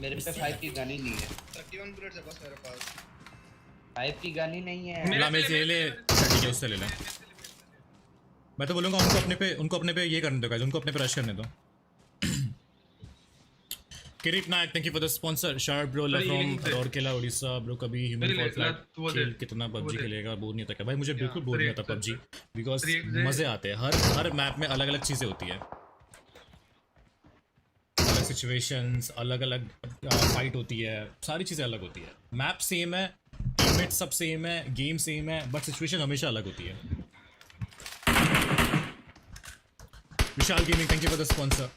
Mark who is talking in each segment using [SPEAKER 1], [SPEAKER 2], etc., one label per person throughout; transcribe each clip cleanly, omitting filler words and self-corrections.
[SPEAKER 1] मेरे पे 5 की गन ही नहीं है।
[SPEAKER 2] 31 बुलेट्स है बस मेरे पास।
[SPEAKER 1] 5 की गन ही नहीं है।
[SPEAKER 3] ला मेरे से ले, ठीक है उससे ले ले। मैं तो बोलूँगा उनको अपने पे ये करने दो गाइस, उनको अपने पे रश करने दो। Kirit Nayak thank you for the sponsor. Sharp bro from Rourkela Orissa. Bro कभी ह्यूमन फॉल फ्लैट खेल कितना पबजी खेलेगा, बोर नहीं होता क्या? भाई मुझे बिल्कुल बोर नहीं होता पबजी, बिकॉज मजे आते हैं। हर मैप में अलग अलग चीज़ें होती है, अलग सिचुएशंस, अलग अलग फाइट होती है, सारी चीज़ें अलग होती है। मैप सेम है, टीममेट सब सेम है, गेम सेम है, बट सिचुएशन हमेशा अलग होती है। Vishal gaming thank you for the sponsor.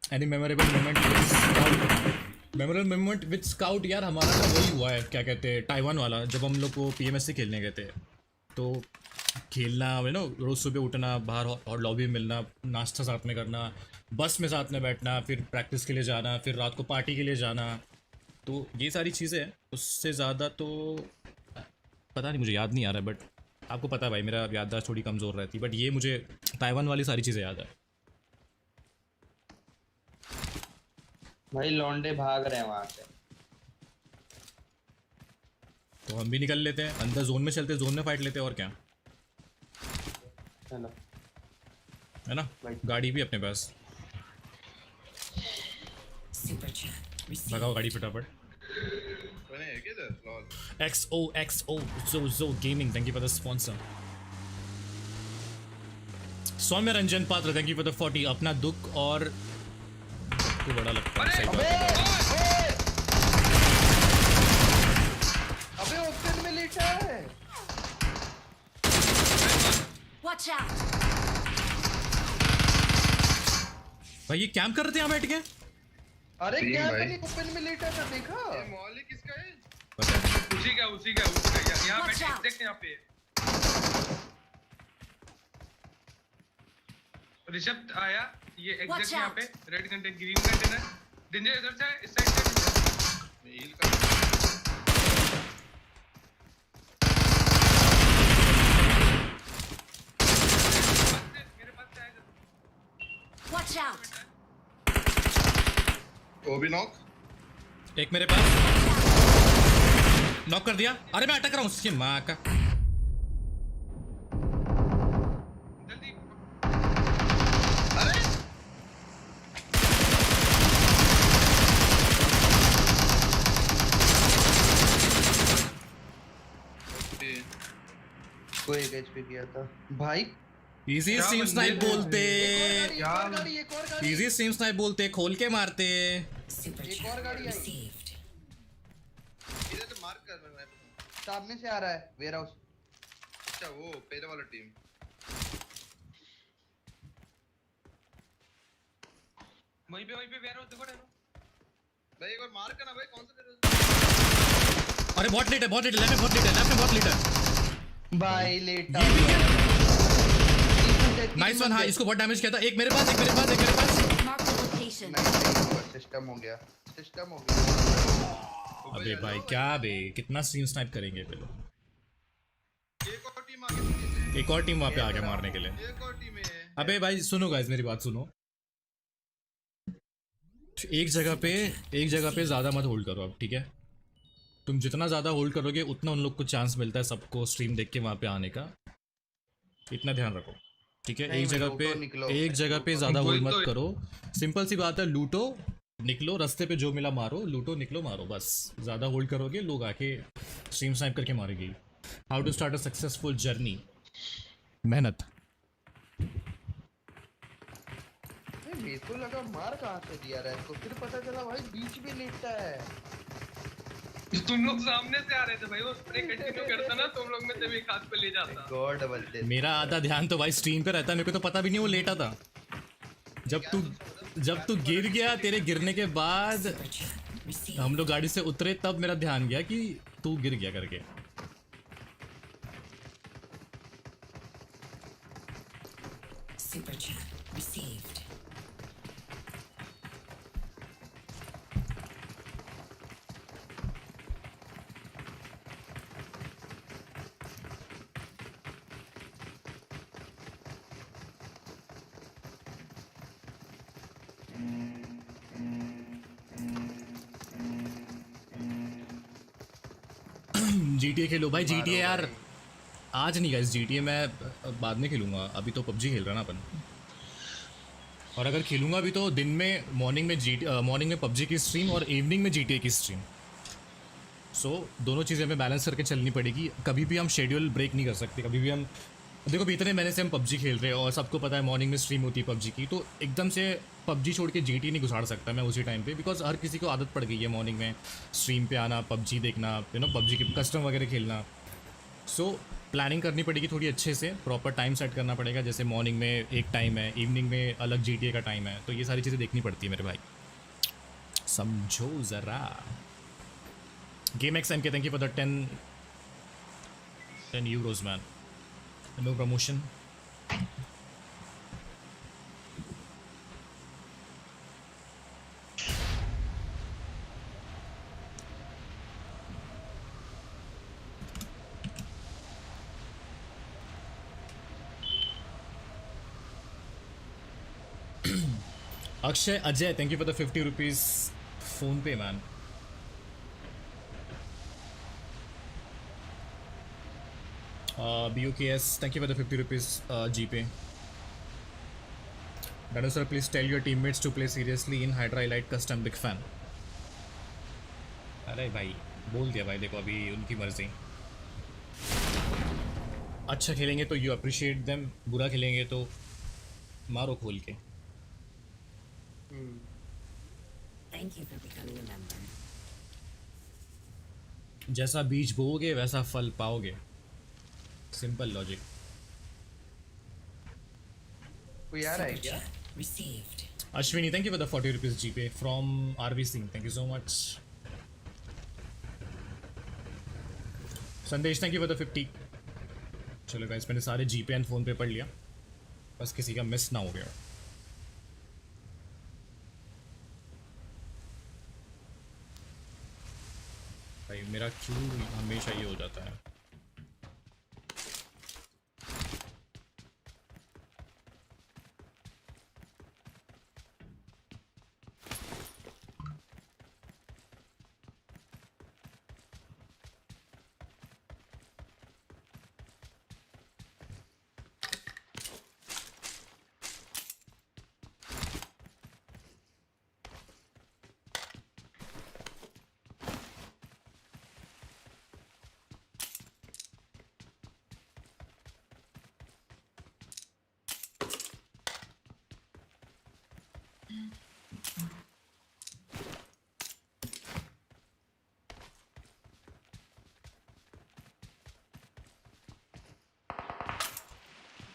[SPEAKER 3] Any memorable moment with Scout? Memorable moment with Scout यार हमारा ना वही हुआ है, क्या कहते हैं, ताइवान वाला, जब हम लोग को पीएमएस से खेलने गए थे। तो खेलना यू नो, रोज़ सुबह उठना, बाहर और लॉबी में मिलना, नाश्ता साथ में करना, बस में साथ में बैठना, फिर प्रैक्टिस के लिए जाना, फिर रात को पार्टी के लिए जाना, तो ये सारी चीज़ें हैं। उससे ज़्यादा तो पता नहीं, मुझे याद नहीं आ रहा है, बट आपको पता है भाई मेरा याददाश्त थोड़ी कमज़ोर रहती है, बट ये मुझे ताइवान वाली सारी चीज़ें याद है।
[SPEAKER 1] भाई लौंडे भाग रहे हैं वहां से,
[SPEAKER 3] तो हम भी निकल लेते हैं अंदर, जोन में चलते, जोन में फाइट लेते हैं, और क्या
[SPEAKER 1] चलो
[SPEAKER 3] है ना। गाड़ी भी अपने पास, भगाओ गाड़ी फटाफट। XO Zo Gaming thank you for the sponsor। सौम्य रंजन पात्र थैंक यू फॉर द 40। अपना दुख और तो बड़ा लगता है, सही बात है।
[SPEAKER 1] अबे ओपन में लेटा है।
[SPEAKER 4] Watch out!
[SPEAKER 3] भाई ये कैंप कर रहे थे यहाँ बैठ के।
[SPEAKER 1] अरे क्या ओपन में लेटा था, देखा?
[SPEAKER 2] ये मॉली किसका है?
[SPEAKER 3] पता है।
[SPEAKER 2] उसी का यहाँ
[SPEAKER 4] Watch
[SPEAKER 2] पे
[SPEAKER 4] out!
[SPEAKER 2] देख यहाँ पे ऋषभ आया, ये
[SPEAKER 4] Watch
[SPEAKER 2] एग्जैक्ट यहाँ
[SPEAKER 4] out!
[SPEAKER 2] पे रेड कंटेनर, ग्रीन कंटेनर, डिंजर इधर से इस साइड से मैं हील कर मेरे पास से आएगा।
[SPEAKER 4] Watch out!
[SPEAKER 2] वो भी नॉक,
[SPEAKER 3] एक मेरे पास नॉक कर दिया। अरे मैं अटक रहा हूँ उसकी माँ का।
[SPEAKER 2] जल्दी।
[SPEAKER 1] कोई एक एचपी किया था भाई।
[SPEAKER 3] इजी स्ट्रीम स्नाइप बोलते,
[SPEAKER 1] एक और गाड़ी
[SPEAKER 3] इजी स्ट्रीम स्नाइप बोलते, खोल के मारते।
[SPEAKER 1] एक और गाड़ी आई,
[SPEAKER 2] इधर से मार्क कर मैं
[SPEAKER 1] सामने से आ रहा है वेयर हाउस।
[SPEAKER 2] अच्छा वो पहले वाला टीम। वहीं पे वेयर हाउस देखो भाई, एक बार मार करना भाई, कौन सा वेयर।
[SPEAKER 3] अरे बहुत लेट है, लेफ्ट में बहुत लेट है
[SPEAKER 1] भाई लेटा
[SPEAKER 3] नाइस वन। हाँ इसको बहुत डैमेज किया था। एक मेरे पास
[SPEAKER 4] Mark the location.
[SPEAKER 1] सिस्टम हो गया।
[SPEAKER 3] अबे भाई क्या बे, कितना स्ट्रीम स्नाइप करेंगे पे लोग।
[SPEAKER 2] एक और टीम आ गई,
[SPEAKER 3] एक और टीम वहाँ पे आ गया मारने के लिए।
[SPEAKER 2] एक और टीम है।
[SPEAKER 3] अबे भाई सुनो गाइस, मेरी बात सुनो। एक जगह पे ज़्यादा मत होल्ड करो अब, ठीक है? तुम जितना ज़्यादा होल्ड करोगे उतना उन लोग को चांस मिलता है सबको स्ट्रीम देख के वहाँ पे आने का। इतना ध्यान रखो, ठीक है? एक जगह पे ज़्यादा होल्ड मत करो। सिंपल सी बात है, लूटो निकलो, रास्ते पे जो मिला मारो, लूटो निकलो मारो, बस। ज़्यादा होल्ड करोगे लोग आके स्ट्रीम स्नाइप करके मारेंगे। How to start a successful journey, मेहनत।
[SPEAKER 1] मेरे को लगा मार कहाँ से दिया रहा है इसको, फिर पता चला भाई बीच में लेटता है।
[SPEAKER 2] तुम लोग सामने से आ रहे थे भाई, वो स्प्रे कंटिन्यू करता ना, तुम लोग में से भी एक हाथ पे ले जाता।
[SPEAKER 1] गॉड बोलते
[SPEAKER 3] मेरा आधा ध्यान तो भाई स्ट्रीम पे रहता है, मेरे को तो पता भी नहीं वो लेटा था। जब तू गिर गया, तेरे गिरने के बाद हम लोग गाड़ी से उतरे, तब मेरा ध्यान गया कि तू गिर गया करके।
[SPEAKER 5] Super chat received.
[SPEAKER 3] GTA खेलो भाई,
[SPEAKER 1] मारो
[SPEAKER 3] GTA यार
[SPEAKER 1] भाई।
[SPEAKER 3] आज नहीं गाइस, GTA मैं बाद में खेलूंगा, अभी तो PUBG खेल रहा ना अपन। और अगर खेलूंगा भी तो दिन में मॉर्निंग में PUBG की स्ट्रीम और इवनिंग में GTA की स्ट्रीम। सो दोनों चीज़ें हमें बैलेंस करके चलनी पड़ेगी, कभी भी हम शेड्यूल ब्रेक नहीं कर सकते, कभी भी हम देखो भी इतने महीने से हम PUBG खेल रहे हैं और सबको पता है मॉर्निंग में स्ट्रीम होती है PUBG की, तो एकदम से PUBG छोड़ के GTA नहीं घुसाड़ सकता मैं उसी टाइम पे, बिकॉज हर किसी को आदत पड़ गई है मॉर्निंग में स्ट्रीम पे आना, PUBG देखना, PUBG के कस्टम वगैरह खेलना। सो प्लानिंग करनी पड़ेगी थोड़ी अच्छे से, प्रॉपर टाइम सेट करना पड़ेगा, जैसे मॉर्निंग में एक टाइम है, इवनिंग में अलग GTA का टाइम है, तो ये सारी चीज़ें देखनी पड़ती है मेरे भाई, समझो ज़रा। Game XMK, thank you for the 10 euros, man. No promotion. Akshay Ajay, thank you for the 50 rupees phone pay, man. BUKS, thank you for the 50 rupees GPay. Dinosaur, please tell your teammates to play seriously in Hydra Elite Custom, big fan. अरे भाई बोल दिया भाई, देखो अभी उनकी मर्जी। अच्छा खेलेंगे तो यू अप्रिशिएट देम, बुरा खेलेंगे तो मारो खोल के।
[SPEAKER 5] Thank you for becoming a member.
[SPEAKER 3] जैसा बीज बोओगे वैसा फल पाओगे, सिंपल लॉजिक।
[SPEAKER 1] कोई आ रहा है
[SPEAKER 5] Super
[SPEAKER 1] क्या?
[SPEAKER 5] chat received.
[SPEAKER 3] Ashwini, thank you for the 40 rupees GPay from RV Singh, thank you so much. संदेश, thank you for the 50. चलो गाइस, मैंने सारे GPay एंड फोन पे पढ़ लिया, बस किसी का मिस ना हो गया। भाई मेरा क्यों हमेशा ये हो जाता है।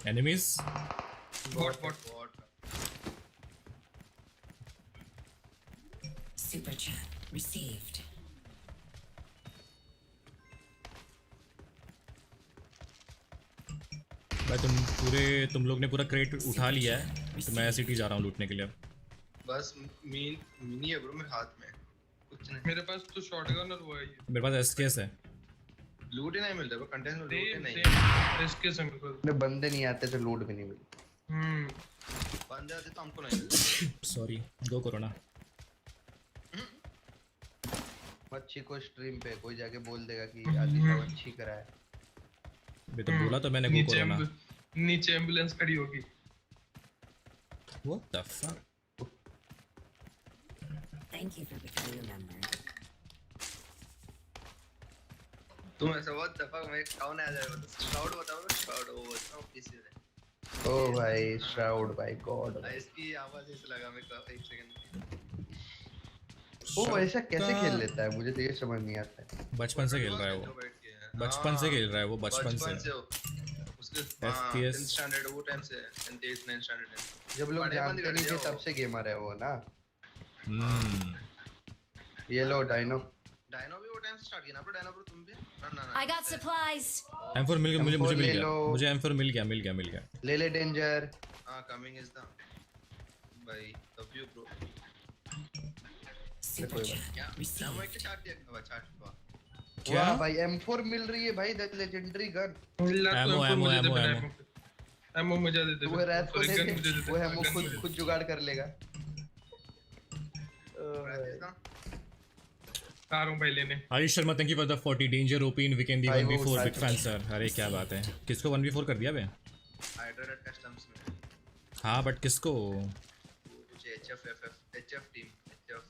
[SPEAKER 3] Enemies?
[SPEAKER 2] Bot.
[SPEAKER 5] Super chat received.
[SPEAKER 3] भाई तुम लोग ने पूरा क्रेट उठा लिया है, तो मैं सिटी जा रहा हूँ लूटने के लिए।
[SPEAKER 2] बस मिनी है ब्रो मेरे हाथ में, कुछ नहीं। मेरे पास तो शॉटगन और वो है ये।
[SPEAKER 3] मेरे पास SKS है।
[SPEAKER 2] लूट ही नहीं मिलता ब्रो, कंटेनर में लूट ही नहीं। इसके से मेरे को
[SPEAKER 1] बंदे नहीं आते तो लूट भी नहीं मिलती।
[SPEAKER 2] बंदे आते तो हमको नहीं मिलते।
[SPEAKER 3] सॉरी, गो कोरोना।
[SPEAKER 1] मच्छी को स्ट्रीम पे कोई जाके बोल देगा कि आदि का अच्छी करा है।
[SPEAKER 3] बे तो बोला तो मैंने, गो कोरोना।
[SPEAKER 2] नीचे एम्बुलेंस खड़ी होगी।
[SPEAKER 3] What the fuck?
[SPEAKER 5] Thank you for becoming a member.
[SPEAKER 2] तुम ऐसा बहुत दफा मैं कौन आ जाएगा तो श्राउड बताओ ना, श्राउड वो बताओ किसी से।
[SPEAKER 1] ओ भाई श्राउड भाई गॉड।
[SPEAKER 2] इसकी आवाज ऐसे लगा मेरे को, एक सेकंड।
[SPEAKER 1] वो ऐसा कैसे खेल लेता है, मुझे तो ये समझ नहीं आता है।
[SPEAKER 3] बचपन से खेल रहा है वो, बचपन से खेल रहा है वो, बचपन से।
[SPEAKER 2] उसके
[SPEAKER 3] FPS
[SPEAKER 2] स्टैंडर्ड वो टाइम से 10th 9th स्टैंडर्ड।
[SPEAKER 1] जब लोग जानते नहीं थे तब से गेमर है वो ना। ये लो डायनो
[SPEAKER 2] भी वो टाइम से स्टार्ट किया ना, डायनो ब्रो तुम भी? ना
[SPEAKER 4] I got supplies.
[SPEAKER 3] M4 मिल गया, मुझे
[SPEAKER 1] M4
[SPEAKER 3] मिल
[SPEAKER 1] ले
[SPEAKER 3] गया,
[SPEAKER 1] लो।
[SPEAKER 3] मुझे M4 मिल गया।
[SPEAKER 1] ले डेंजर।
[SPEAKER 2] हां कमिंग इज द भाई love you bro.
[SPEAKER 5] Super chat
[SPEAKER 2] क्या
[SPEAKER 5] received.
[SPEAKER 2] मैं क्या चाट दिया चाट हुआ
[SPEAKER 3] क्या?
[SPEAKER 1] वाह भाई M4 मिल रही है भाई, द लेजेंडरी गन।
[SPEAKER 2] एमो मुझे दे दे।
[SPEAKER 1] वो रात को
[SPEAKER 2] गन
[SPEAKER 1] दे,
[SPEAKER 2] मुझे दे।
[SPEAKER 1] वो हम खुद जुगाड़ कर लेगा।
[SPEAKER 2] आ रहा हूँ भाई लेने।
[SPEAKER 3] Ayush Sharma thank you for the 40 danger OP in weekend दी
[SPEAKER 1] भाई, वो
[SPEAKER 3] 1v4
[SPEAKER 1] उठा
[SPEAKER 3] बिग फैन सर। अरे क्या बात है, किसको 1v4 कर दिया बे?
[SPEAKER 2] हाइड्रेटेड कस्टम्स में
[SPEAKER 3] हाँ बट किसको?
[SPEAKER 2] कुछ HF team HF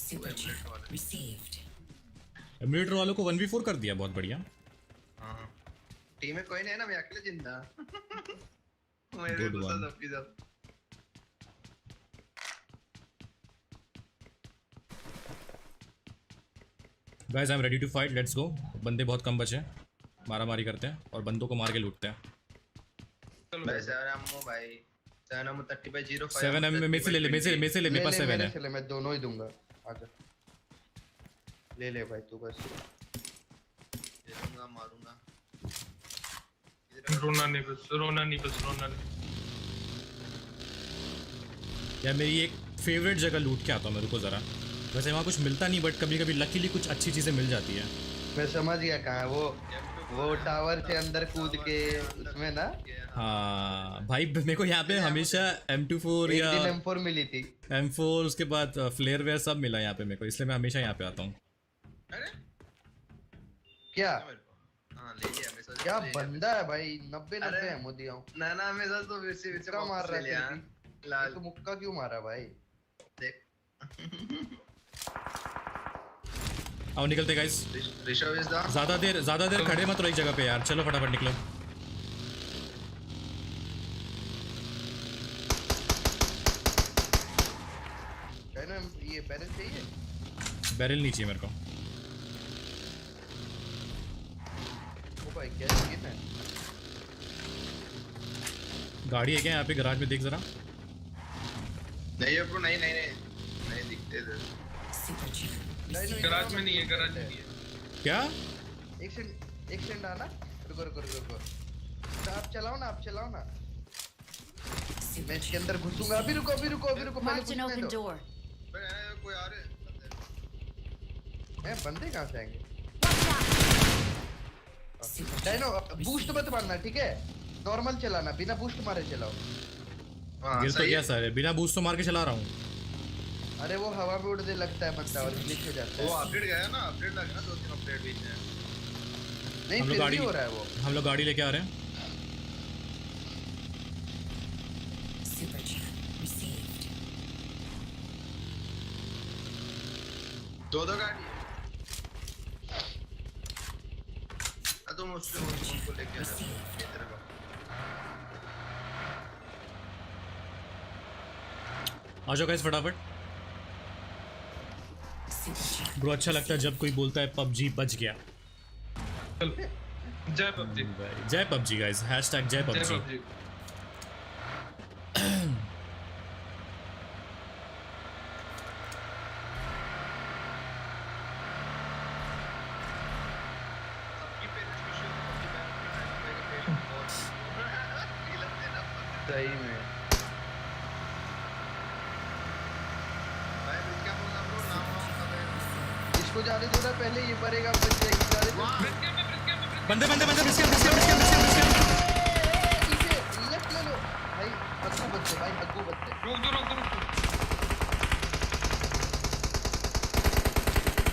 [SPEAKER 5] Super chat received.
[SPEAKER 3] Emulator वालों को 1v4 कर दिया, बहुत बढ़िया।
[SPEAKER 2] हाँ टीम में कोई नहीं है ना, मैं अकेले जिंदा। मेरे
[SPEAKER 3] Good
[SPEAKER 2] गुस्सा
[SPEAKER 3] one.
[SPEAKER 2] सबकी सब।
[SPEAKER 3] Guys I am ready to fight, let's go. बंदे बहुत कम बचे हैं, मारा मारी करते हैं और बंदों को मार के लूटते हैं।
[SPEAKER 2] चलो भाई 7 एमओ भाई 7 एमओ 30/05
[SPEAKER 3] 7 एम में से ले ले, में से ले, मेरे पास 7 है।
[SPEAKER 1] चले मैं दोनों ही दूंगा, आजा ले ले भाई तू बस।
[SPEAKER 2] दे दूंगा मारूंगा।
[SPEAKER 6] रोना नहीं बस
[SPEAKER 3] यार मेरी एक फेवरेट जगह लूट के आता हूँ मैं, रुको जरा। वैसे वहाँ कुछ मिलता नहीं बट कभी कभी लकीली कुछ अच्छी चीज़ें मिल जाती है।
[SPEAKER 1] मैं समझ गया कहाँ है वो टावर से अंदर कूद के उसमें ना।
[SPEAKER 3] हाँ भाई मेरे को यहाँ पे हमेशा M24
[SPEAKER 1] एक
[SPEAKER 3] या
[SPEAKER 1] दिन M4 मिली थी।
[SPEAKER 3] M4 उसके बाद फ्लेयर वेयर सब मिला यहाँ पे मेरे को, इसलिए मैं हमेशा यहाँ पे आता हूँ।
[SPEAKER 2] अरे
[SPEAKER 1] क्या
[SPEAKER 2] हां ले लिया मैं सोचा
[SPEAKER 1] क्या
[SPEAKER 2] ले लिया।
[SPEAKER 1] बंदा है भाई, 90
[SPEAKER 2] अरे,
[SPEAKER 1] एमओ दिया हूँ।
[SPEAKER 2] ना मैं सोच तो वैसे
[SPEAKER 1] मुक्का मार रहा है
[SPEAKER 2] लिया।
[SPEAKER 1] फिर भी।
[SPEAKER 2] लाल
[SPEAKER 1] तो मुक्का क्यों मारा भाई?
[SPEAKER 2] देख
[SPEAKER 3] आओ निकलते गाइस,
[SPEAKER 2] ऋषभ इज द
[SPEAKER 3] ज्यादा देर खड़े मत रहो एक जगह पे यार, चलो फटाफट निकलो।
[SPEAKER 1] कहना ये बैरल चाहिए।
[SPEAKER 3] बैरल नहीं चाहिए मेरे को।
[SPEAKER 1] ओ भाई क्या चाहिए था?
[SPEAKER 3] गाड़ी है क्या यहाँ पे गराज में, देख जरा।
[SPEAKER 2] नहीं है ब्रो, नहीं दिखते इधर।
[SPEAKER 5] Super chat
[SPEAKER 1] नहीं,
[SPEAKER 6] गराज में नहीं है, गराज में नहीं है।
[SPEAKER 3] क्या?
[SPEAKER 1] एक सेकंड आना। रुको। तो आप चलाओ ना। मैं इसके अंदर घुसूंगा। अभी रुको पहले
[SPEAKER 4] Marked an
[SPEAKER 1] घुसने
[SPEAKER 4] open
[SPEAKER 1] दो।
[SPEAKER 4] door.
[SPEAKER 2] कोई आ रहे हैं
[SPEAKER 1] बंदे कहाँ से आएंगे?
[SPEAKER 5] super chat
[SPEAKER 1] डायनो बूस्ट मत मारना, ठीक है? नॉर्मल चलाना, बिना बूस्ट मारे चलाओ।
[SPEAKER 2] हां
[SPEAKER 3] गिर तो
[SPEAKER 2] सही
[SPEAKER 3] गया
[SPEAKER 2] है।
[SPEAKER 3] सारे, बिना बूस्ट तो मार के चला रहा हूँ।
[SPEAKER 1] अरे वो हवा में उड़ने लगता है बंदा और ग्लिच हो जाता
[SPEAKER 2] वो
[SPEAKER 1] है।
[SPEAKER 2] अपडेट गया ना, अपडेट लगा ना 2-3 अपडेट बीच में।
[SPEAKER 1] नहीं
[SPEAKER 3] हम लोग
[SPEAKER 1] फिर भी
[SPEAKER 3] गाड़ी-
[SPEAKER 1] हो रहा है वो।
[SPEAKER 3] हम लोग गाड़ी लेके आ रहे हैं।
[SPEAKER 5] super chat received.
[SPEAKER 2] दो गाड़ी है। तुम उसको लेके आ जाओ इधर को।
[SPEAKER 3] आ जाओ गाइस फटाफट।
[SPEAKER 5] Super chat
[SPEAKER 3] ब्रो अच्छा लगता है जब कोई बोलता है PUBG बच गया।
[SPEAKER 6] चल जय पबजी,
[SPEAKER 3] जय PUBG गाइस, हैशटैग जय
[SPEAKER 6] जय
[SPEAKER 3] PUBG।
[SPEAKER 6] पबजी।
[SPEAKER 2] सबकी पेरेंट्स खुश हो सबकी पेरेंट्स बहुत
[SPEAKER 1] सही में
[SPEAKER 2] भाई क्या बोलना ब्रो, नाम सब है।
[SPEAKER 1] इसको जाने दो ना, पहले ये मरेगा बच जाएगी। जाने दो।
[SPEAKER 3] बंदे बिस्किट।
[SPEAKER 1] पीछे लेफ्ट ले लो भाई। अग्गू बच्चे भाई, अग्गू बच्चे।
[SPEAKER 6] रुक दो।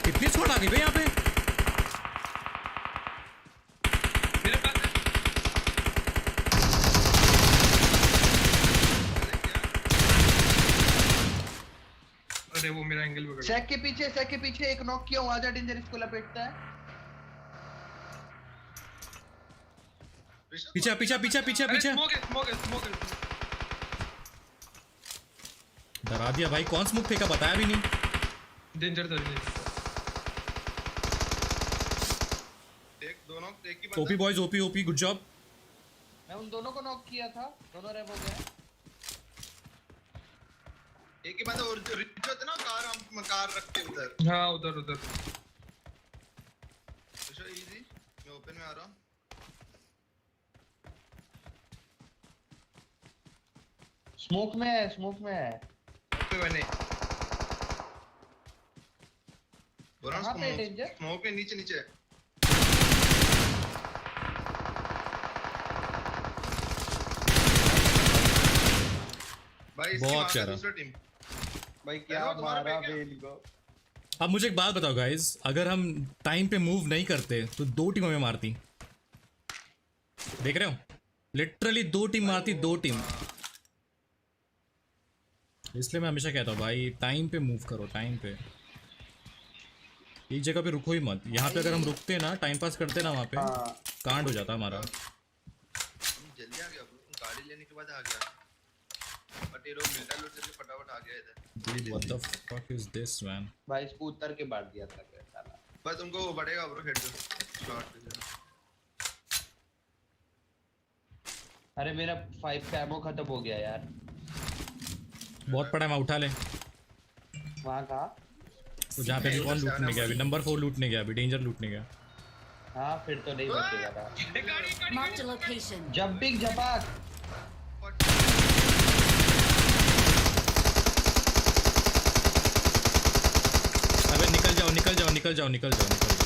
[SPEAKER 3] कितनी स्क्वाड आ गई भाई यहाँ पे?
[SPEAKER 6] मेरे पास है। अरे वो मेरा एंगल बिगड़ गया।
[SPEAKER 1] सैक के पीछे एक नॉक किया हूँ। आजा डेंजर, इसको लपेटता है।
[SPEAKER 3] पीछे।
[SPEAKER 6] अरे स्मोक है।
[SPEAKER 3] डरा दिया भाई, कौन स्मोक फेंका बताया भी नहीं।
[SPEAKER 6] डेंजर था।
[SPEAKER 2] एक दोनों एक ही
[SPEAKER 3] ओपी
[SPEAKER 2] बंदा।
[SPEAKER 3] Boys, OP good job.
[SPEAKER 1] मैं उन दोनों को नॉक किया था, दोनों रेप हो गए।
[SPEAKER 2] एक ही बंदा और जो रिच होता है ना, कार रखते हैं उधर।
[SPEAKER 6] हाँ उधर
[SPEAKER 2] तो इजी, मैं ओपन में आ रहा हूँ।
[SPEAKER 1] स्मोक में है।
[SPEAKER 2] ओके बने बोरा
[SPEAKER 1] कहाँ पे डेंजर?
[SPEAKER 2] स्मोक में नीचे भाई इसकी
[SPEAKER 3] बहुत
[SPEAKER 2] मार
[SPEAKER 3] प्यारा।
[SPEAKER 2] दूसरा टीम।
[SPEAKER 1] भाई क्या
[SPEAKER 2] हेलो, तुम्हारा
[SPEAKER 1] मारा
[SPEAKER 2] पे क्या?
[SPEAKER 1] बेल को।
[SPEAKER 3] अब मुझे एक बात बताओ गाइस, अगर हम टाइम पे मूव नहीं करते तो 2 टीम हमें मारती। देख रहे हो, लिटरली 2 टीम मारती, 2 टीम। इसलिए मैं हमेशा कहता हूँ भाई टाइम पे मूव करो, टाइम पे। एक जगह पे रुको ही मत। यहाँ पे अगर हम रुकते ना, टाइम पास करते ना, वहाँ पे कांड हो जाता हमारा।
[SPEAKER 2] जल्दी आ गया ब्रो, गाड़ी लेने के बाद आ गया। बट ये लोग मिलता लूट करके फटाफट आ गया इधर।
[SPEAKER 3] Dude, what the fuck is this man?
[SPEAKER 1] भाई इसको उतर के बांट दिया था क्या साला।
[SPEAKER 2] बस तुमको वो बढ़ेगा ब्रो हेड शॉट।
[SPEAKER 1] अरे मेरा 5 का एमो खत्म हो गया यार।
[SPEAKER 3] बहुत पड़ा है, मैं उठा ले।
[SPEAKER 1] वहाँ कहाँ?
[SPEAKER 3] तो जहाँ पे भी कौन लूटने गया अभी? नंबर 4 लूटने गया अभी, डेंजर लूटने गया।
[SPEAKER 1] हाँ फिर तो नहीं बचेगा ना।
[SPEAKER 2] एक गाड़ी
[SPEAKER 4] Marked a location.
[SPEAKER 1] जंपिंग झपाक।
[SPEAKER 3] अबे निकल जाओ, निकल जाओ, निकल जाओ, निकल जाओ, निकल जाओ।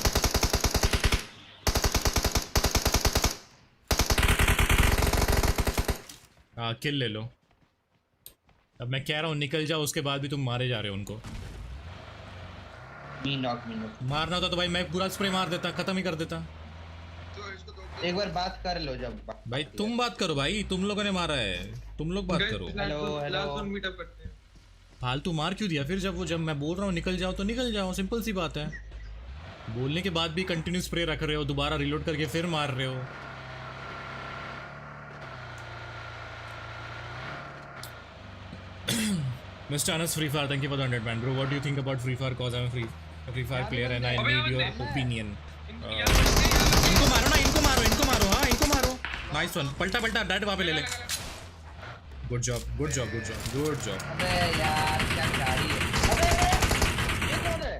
[SPEAKER 3] हाँ किल ले लो। अब मैं कह रहा हूँ निकल जाओ, उसके बाद भी तुम मारे जा रहे हो उनको।
[SPEAKER 1] मी नॉक।
[SPEAKER 3] मारना होता तो भाई मैं पूरा स्प्रे मार देता, खत्म ही कर देता।
[SPEAKER 2] तो इसको दो
[SPEAKER 1] एक बार बात कर लो जब।
[SPEAKER 3] भाई तुम बात करो भाई, तुम लोगों ने मारा है, तुम लोग बात करो।
[SPEAKER 1] हेलो।
[SPEAKER 6] लास्ट वन मीटअप करते हैं।
[SPEAKER 3] फालतू मार क्यों दिया फिर? जब मैं बोल रहा हूँ निकल जाओ तो निकल जाओ, सिंपल सी बात है। बोलने के बाद भी कंटिन्यू स्प्रे रख रहे हो, दोबारा रिलोड करके फिर मार रहे हो। Mr. Anas Free Fire, thank you for the 100 man. Bro, what do you think about Free Fire? Cause I'm a Free Fire player and I need your opinion. इनको मारो ना, इनको मारो, इनको मारो, हाँ इनको मारो। Nice one. पलटा पलटा डेड वहाँ पे ले ले। Good job, good job, good job, good job.
[SPEAKER 1] अबे यार क्या गाड़ी है? अबे ये कौन है?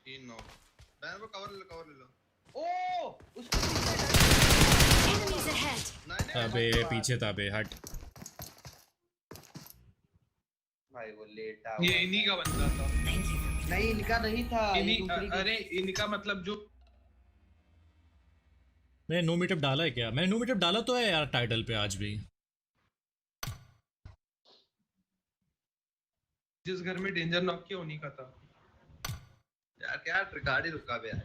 [SPEAKER 2] 3 9 बैन को कवर ले लो।
[SPEAKER 1] ओ उसको
[SPEAKER 4] Enemies ahead.
[SPEAKER 2] नहीं
[SPEAKER 3] अबे पीछे था बे, हट।
[SPEAKER 1] भाई वो लेटा
[SPEAKER 6] ये इन्हीं का बंदा था।
[SPEAKER 5] Thank you.
[SPEAKER 1] नहीं इनका नहीं था। ये
[SPEAKER 6] इन्हीं
[SPEAKER 1] दूसरी की-
[SPEAKER 6] अरे इनका मतलब जो
[SPEAKER 3] मैंने नो मीटअप डाला है क्या? मैंने नो मीटअप डाला तो है यार टाइटल पे आज भी।
[SPEAKER 6] जिस घर में डेंजर नॉक किया उन्हीं का था।
[SPEAKER 2] यार क्या गाड़ी रुका बे यार।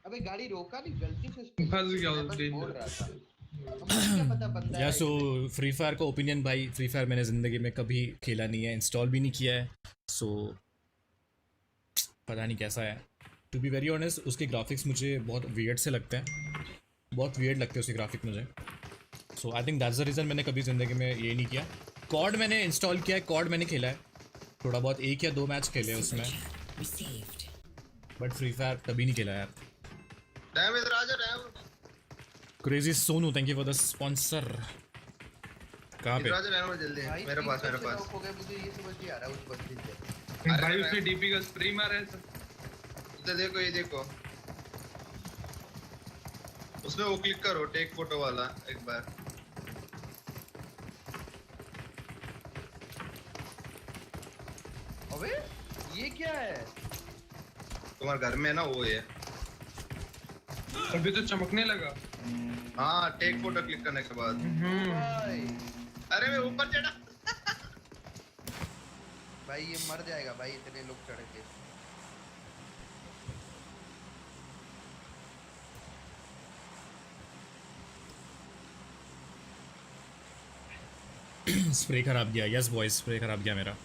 [SPEAKER 1] अबे गाड़ी रोका नहीं, गलती से
[SPEAKER 6] फंस गया
[SPEAKER 1] मैं
[SPEAKER 6] उस
[SPEAKER 1] बस
[SPEAKER 6] डेंजर।
[SPEAKER 1] बोल रहा था। अब मुझे क्या पता बंदा
[SPEAKER 3] या
[SPEAKER 1] है
[SPEAKER 3] सो फ्री फायर का ओपिनियन भाई, फ्री फायर मैंने ज़िंदगी में कभी खेला नहीं है, इंस्टॉल भी नहीं किया है, सो पता नहीं कैसा है। टू बी वेरी ऑनेस्ट उसके ग्राफिक्स मुझे बहुत वियर्ड से लगते हैं, बहुत वियर्ड लगते हैं उसके ग्राफिक मुझे। So I think that's the reason मैंने कभी ज़िंदगी में ये नहीं किया। कॉड मैंने इंस्टॉल किया है, कॉड मैंने खेला है थोड़ा बहुत, 1 या 2 मैच खेले हैं उसमें,
[SPEAKER 5] Received.
[SPEAKER 3] बट फ्री फायर कभी नहीं खेला यार।
[SPEAKER 2] डैम इधर आ जा dam.
[SPEAKER 3] Crazy Sonu, thank you for the sponsor. कहाँ पे?
[SPEAKER 2] इधर आ जा डैम जल्दी।
[SPEAKER 1] भाई
[SPEAKER 2] मेरे पास
[SPEAKER 1] स्पीकर
[SPEAKER 2] मेरे
[SPEAKER 1] से
[SPEAKER 2] पास।
[SPEAKER 1] लॉक हो गया, मुझे ये समझ नहीं आ रहा उस बंदी से।
[SPEAKER 2] अरे
[SPEAKER 6] भाई
[SPEAKER 2] मैं-
[SPEAKER 6] उसने डीपी का स्प्रे मारा है सर।
[SPEAKER 2] इधर देखो ये देखो। उसमें वो क्लिक करो टेक फोटो वाला एक बार।
[SPEAKER 1] अबे ये क्या है?
[SPEAKER 2] तुम्हारे घर में ना वो है।
[SPEAKER 6] अभी तो चमकने लगा।
[SPEAKER 2] हाँ टेक फोटो क्लिक करने के बाद।
[SPEAKER 1] भाई
[SPEAKER 2] अरे मैं ऊपर चढ़ा।
[SPEAKER 1] भाई ये मर जाएगा भाई, इतने लोग चढ़ के।
[SPEAKER 3] स्प्रे खराब गया, यस बॉयज स्प्रे खराब गया मेरा।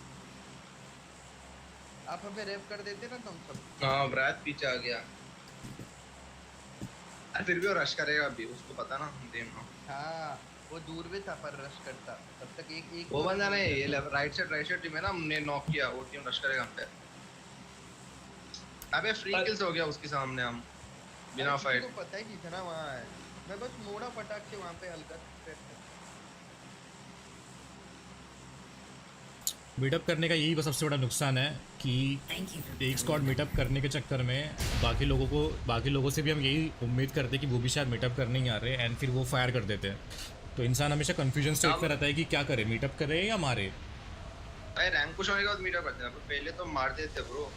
[SPEAKER 1] आप हमें रेप कर देते ना तुम सब।
[SPEAKER 2] हाँ ब्रात पीछे आ गया। फिर भी वो रश करेगा अभी, उसको पता ना हम देम ना।
[SPEAKER 1] हाँ वो दूर में था पर रश करता तब तक। एक
[SPEAKER 2] वो बंदा नहीं, ये राइट साइड टीम है ना, हमने नॉक किया, वो टीम रश करेगा हम पे। अबे फ्री किल्स हो गया उसके सामने हम बिना फाइट।
[SPEAKER 1] को पता ही नहीं था ना वहाँ है। मैं बस मोड़ा पटाख के वहाँ पे हल्का
[SPEAKER 3] मीटअप करने का यही बस सबसे बड़ा नुकसान है कि
[SPEAKER 5] Thank you for
[SPEAKER 3] एक स्क्वाड मीटअप करने के चक्कर में बाकी लोगों से भी हम यही उम्मीद करते हैं कि वो भी शायद मीटअप करने ही आ रहे हैं, एंड फिर वो फायर कर देते हैं। तो इंसान हमेशा कंफ्यूजन स्टेट पे रहता है कि क्या करे, मीटअप करे या मारे।
[SPEAKER 2] भाई रैंक पुश होने के बाद मीटअप करते हैं, पहले तो मार देते ब्रो।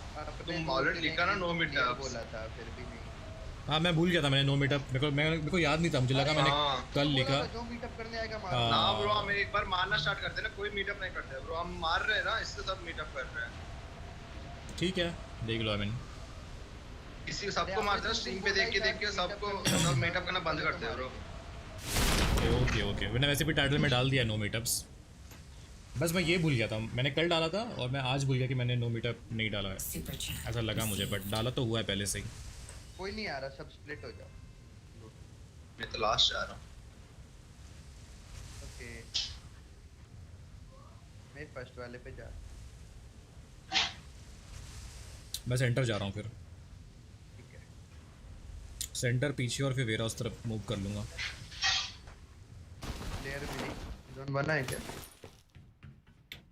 [SPEAKER 2] तुम ऑलरेडी लिखा ना नो मीटअप
[SPEAKER 1] बोला था फिर भी नहीं।
[SPEAKER 3] हाँ मैं भूल गया था, मैंने नो मीटअप मेरे को याद नहीं था, मुझे लगा मैंने
[SPEAKER 2] हाँ।
[SPEAKER 3] कल लिखा।
[SPEAKER 1] जो मीटअप करने आएगा
[SPEAKER 3] हाँ।
[SPEAKER 1] मारो।
[SPEAKER 2] ना ब्रो हम एक बार मारना स्टार्ट करते हैं ना, कोई मीटअप नहीं करते ब्रो, हम मार रहे हैं ना इससे सब मीटअप कर रहे हैं।
[SPEAKER 3] ठीक है, देख लो। आई मीन
[SPEAKER 2] किसी सबको मारते हैं स्ट्रीम पे देख के सबको सब मीटअप करना बंद करते हैं ब्रो।
[SPEAKER 3] ओके ओके, मैंने वैसे भी टाइटल में डाल दिया नो मीटअप्स। बस मैं ये भूल गया था, मैंने कल डाला था और मैं आज भूल गया कि मैंने नो मीटअप नहीं डाला है,
[SPEAKER 5] Super chat.
[SPEAKER 3] ऐसा लगा मुझे, बट डाला तो हुआ है पहले से ही।
[SPEAKER 1] कोई नहीं आ रहा, सब स्प्लिट हो जाओ।
[SPEAKER 2] मैं तो लास्ट जा रहा हूँ।
[SPEAKER 1] ओके, मैं फर्स्ट वाले पे जा।
[SPEAKER 3] मैं सेंटर जा रहा हूँ, फिर
[SPEAKER 1] ठीक है,
[SPEAKER 3] सेंटर पीछे और फिर वेरा उस तरफ मूव कर लूँगा।
[SPEAKER 1] प्लेयर भी नहीं। जोन बना है क्या?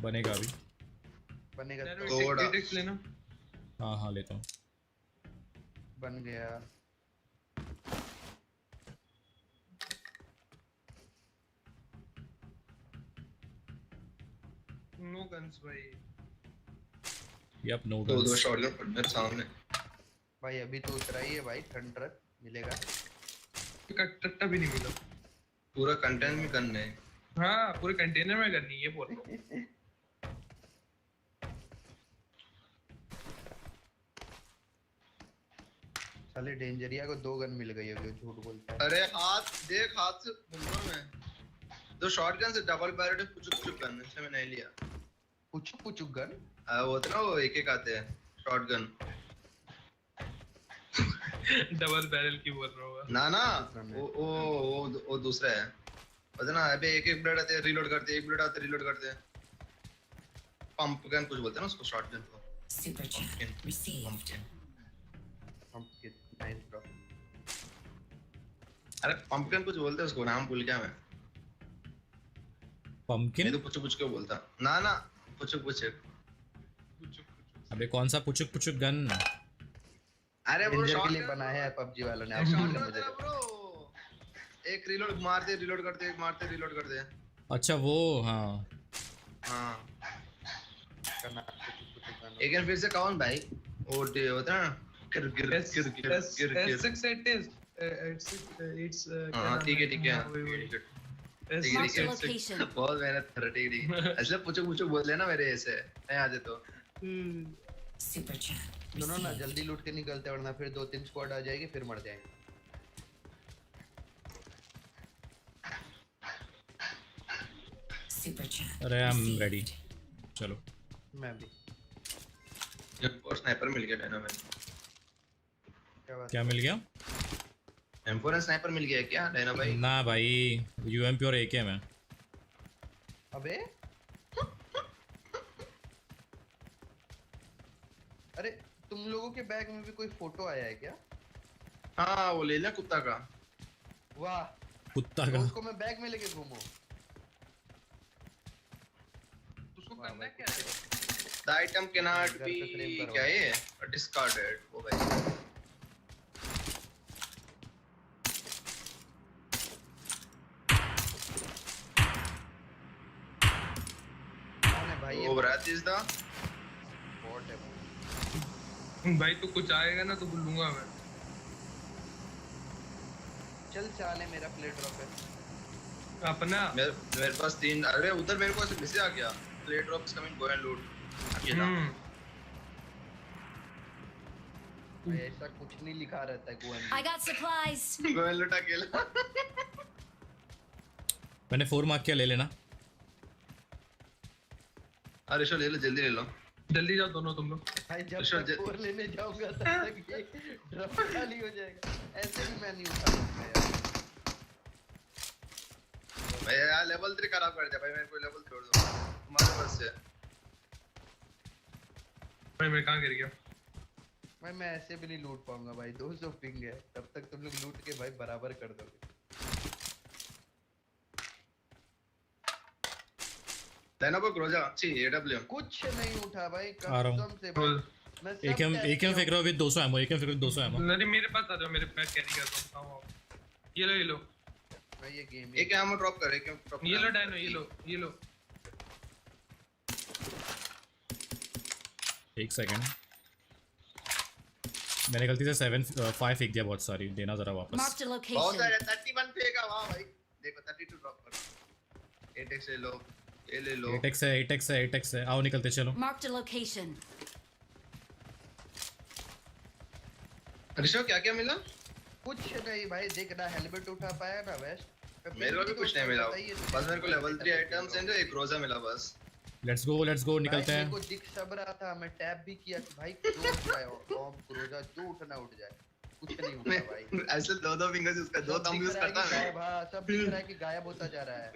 [SPEAKER 3] बनेगा अभी।
[SPEAKER 1] बनेगा
[SPEAKER 6] यार
[SPEAKER 1] तो
[SPEAKER 2] थोड़ा।
[SPEAKER 6] टेक्स लेना।
[SPEAKER 3] हाँ हाँ लेता हूँ।
[SPEAKER 1] बन गया।
[SPEAKER 6] नो गन्स भाई।
[SPEAKER 3] यप, नो
[SPEAKER 2] दो
[SPEAKER 3] गन्स।
[SPEAKER 2] शॉटगन पड़ मेरे सामने।
[SPEAKER 1] भाई अभी तो उतरा ही है भाई, थंडर मिलेगा।
[SPEAKER 6] का टट्टा भी नहीं मिला।
[SPEAKER 2] पूरा कंटेंट में करने है।
[SPEAKER 6] हाँ पूरे कंटेनर में करनी है, बोल रहा हूँ।
[SPEAKER 1] साले डेंजरिया को 2 गन मिल गई होगी, झूठ बोलता है।
[SPEAKER 2] अरे हाथ देख, हाथ से घूम में दो शॉटगन से डबल बैरेट पुचुक गन से मैं नहीं लिया।
[SPEAKER 1] पुचुक गन?
[SPEAKER 2] वो होता ना, वो एक आते हैं शॉटगन।
[SPEAKER 6] डबल बैरल की बोल रहा हूँ।
[SPEAKER 2] ना वो दूसरा है, पता ना। अबे एक बुलेट आते हैं रीलोड करते हैं, एक बुलेट आते हैं रीलोड करते हैं। पंप गन कुछ बोलते हैं ना उसको, शॉटगन को।
[SPEAKER 5] Super chat. Received.
[SPEAKER 1] Nice bro.
[SPEAKER 2] अरे पंप गन कुछ बोलते हैं उसको, नाम भूल गया मैं।
[SPEAKER 3] पंपकिन?
[SPEAKER 2] मैं तो पुचुक को बोलता। ना पुचुक।
[SPEAKER 3] अबे कौन सा पुचुक पुचुक गन?
[SPEAKER 2] अरे वो
[SPEAKER 1] डेंजर के लिए
[SPEAKER 2] शॉटगन
[SPEAKER 1] बनाया है पबजी वालों ने।
[SPEAKER 2] शॉटगन
[SPEAKER 1] मुझे
[SPEAKER 2] होता है ब्रो। एक रीलोड मारते रीलोड करते, एक मारते रीलोड करते हैं।
[SPEAKER 3] अच्छा वो, हाँ
[SPEAKER 1] करना पुचुक गन।
[SPEAKER 2] एक बार फिर से कौन भाई वो होता है ना, गिर हाँ ठीक है।
[SPEAKER 4] Marked a location.
[SPEAKER 2] बहुत मेहनत कर रही थी। ऐसे पुचुक बोल लेना मेरे ऐसे नहीं आते तो।
[SPEAKER 5] Super chat.
[SPEAKER 1] सुनो ना,
[SPEAKER 5] Received.
[SPEAKER 1] जल्दी लूट के निकलते वरना फिर 2-3 स्क्वाड आ जाएगी, फिर मर जाएंगे।
[SPEAKER 5] Super chat.
[SPEAKER 3] अरे आई एम
[SPEAKER 5] Received.
[SPEAKER 3] रेडी, चलो।
[SPEAKER 1] मैं भी।
[SPEAKER 2] और स्नाइपर मिल गया डायना में।
[SPEAKER 1] क्या बात?
[SPEAKER 3] क्या मिल गया?
[SPEAKER 2] M4 स्नाइपर मिल गया है क्या डायना भाई?
[SPEAKER 3] ना भाई, यूएमपी और एके में।
[SPEAKER 1] अबे अरे तुम लोगों के बैग में भी कोई फोटो आया है क्या?
[SPEAKER 2] हाँ वो ले लिया कुत्ता का।
[SPEAKER 1] वाह,
[SPEAKER 3] कुत्ता
[SPEAKER 1] तो
[SPEAKER 3] का?
[SPEAKER 1] उसको मैं बैग में लेके घूमूं।
[SPEAKER 6] उसको करना क्या है?
[SPEAKER 2] The item cannot
[SPEAKER 1] घर
[SPEAKER 2] be
[SPEAKER 1] पे frame करवा।
[SPEAKER 2] क्या ये discarded वो भाई।
[SPEAKER 1] कौन है भाई?
[SPEAKER 2] वो Wrath is the
[SPEAKER 1] बॉट है भाई।
[SPEAKER 6] भाई तू कुछ आएगा ना तो बोलूंगा मैं।
[SPEAKER 1] चल चाले, मेरा प्लेट ड्रॉप है।
[SPEAKER 6] अपना
[SPEAKER 2] मेरे पास 3। अरे उधर मेरे को ऐसे मैसेज आ गया, play drop is coming, go and लूट। अकेला
[SPEAKER 1] भाई ऐसा कुछ नहीं लिखा रहता है Goan.
[SPEAKER 4] I got supplies.
[SPEAKER 2] Go and लूट अकेला।
[SPEAKER 3] मैंने 4 मार्क किया, ले लेना।
[SPEAKER 2] अरे शो ले लो, जल्दी ले लो।
[SPEAKER 6] जल्दी जाओ दोनों तुम लोग।
[SPEAKER 1] भाई जब
[SPEAKER 2] अच्छा,
[SPEAKER 1] तक 4 लेने जाऊंगा तब तक ये ड्रॉप खाली हो जाएगा। ऐसे भी मैं नहीं उठा सकता यार।
[SPEAKER 2] भाई यार लेवल 3 खराब कर दिया भाई, मेरे को लेवल छोड़ दो तुम्हारे पास से।
[SPEAKER 6] भाई मैं कहाँ गिर गया?
[SPEAKER 1] भाई मैं ऐसे भी नहीं लूट पाऊंगा भाई, 200 पिंग है। तब तक तुम लोग लूट के भाई बराबर कर दोगे।
[SPEAKER 2] लेना को क्रोजा सी एडब्ल्यू
[SPEAKER 1] कुछ नहीं उठा भाई,
[SPEAKER 3] आ रहा हूँ।
[SPEAKER 1] कसम से भाई। मैं सब
[SPEAKER 3] एकेएम
[SPEAKER 1] test
[SPEAKER 3] एकेएम
[SPEAKER 1] किया
[SPEAKER 3] फेंक रहा हूँ विद 200 एमो, एकेएम फेंक रहा हूँ 200 एमो।
[SPEAKER 6] नहीं मेरे पास आ जाओ, मेरे पैर कैरी कर रहा हूँ। ये लो
[SPEAKER 1] हूँ। भाई ये गेम
[SPEAKER 2] एक एमो ड्रॉप कर, एक एमो ड्रॉप
[SPEAKER 6] ये लो डायनो, ये लो।
[SPEAKER 3] एक सेकंड, मैंने गलती से 5 फेंक दिया, बहुत सारी देना जरा वापस।
[SPEAKER 4] Marked a
[SPEAKER 2] बहुत
[SPEAKER 4] location.
[SPEAKER 2] सारे 31 फेंका। वाह भाई देखो 32 ड्रॉप कर। 8x ले लो, ये ले लो।
[SPEAKER 3] 8x है, 8x है, 8x है। आओ निकलते चलो।
[SPEAKER 4] Marked a location.
[SPEAKER 2] ऋषभ क्या क्या मिला?
[SPEAKER 1] कुछ नहीं भाई, देख ना हेलमेट उठा पाया ना वेस्ट।
[SPEAKER 2] मेरे को भी कुछ नहीं मिला, बस मेरे को लेवल 3 आइटम्स एंड एक रोजा मिला बस।
[SPEAKER 3] लेट्स गो निकलते
[SPEAKER 1] मेरे
[SPEAKER 3] हैं।
[SPEAKER 1] को दिख सब रहा था, मैं टैप भी किया कि भाई जो उठ जाए ओम क्रोजा, जो उठना उठ जाए, कुछ नहीं हुआ भाई।
[SPEAKER 2] ऐसे दो फिंगर्स यूज कर, दो थंब यूज करता है
[SPEAKER 1] गायब, हाँ सब दिख रहा है कि गायब होता जा रहा है।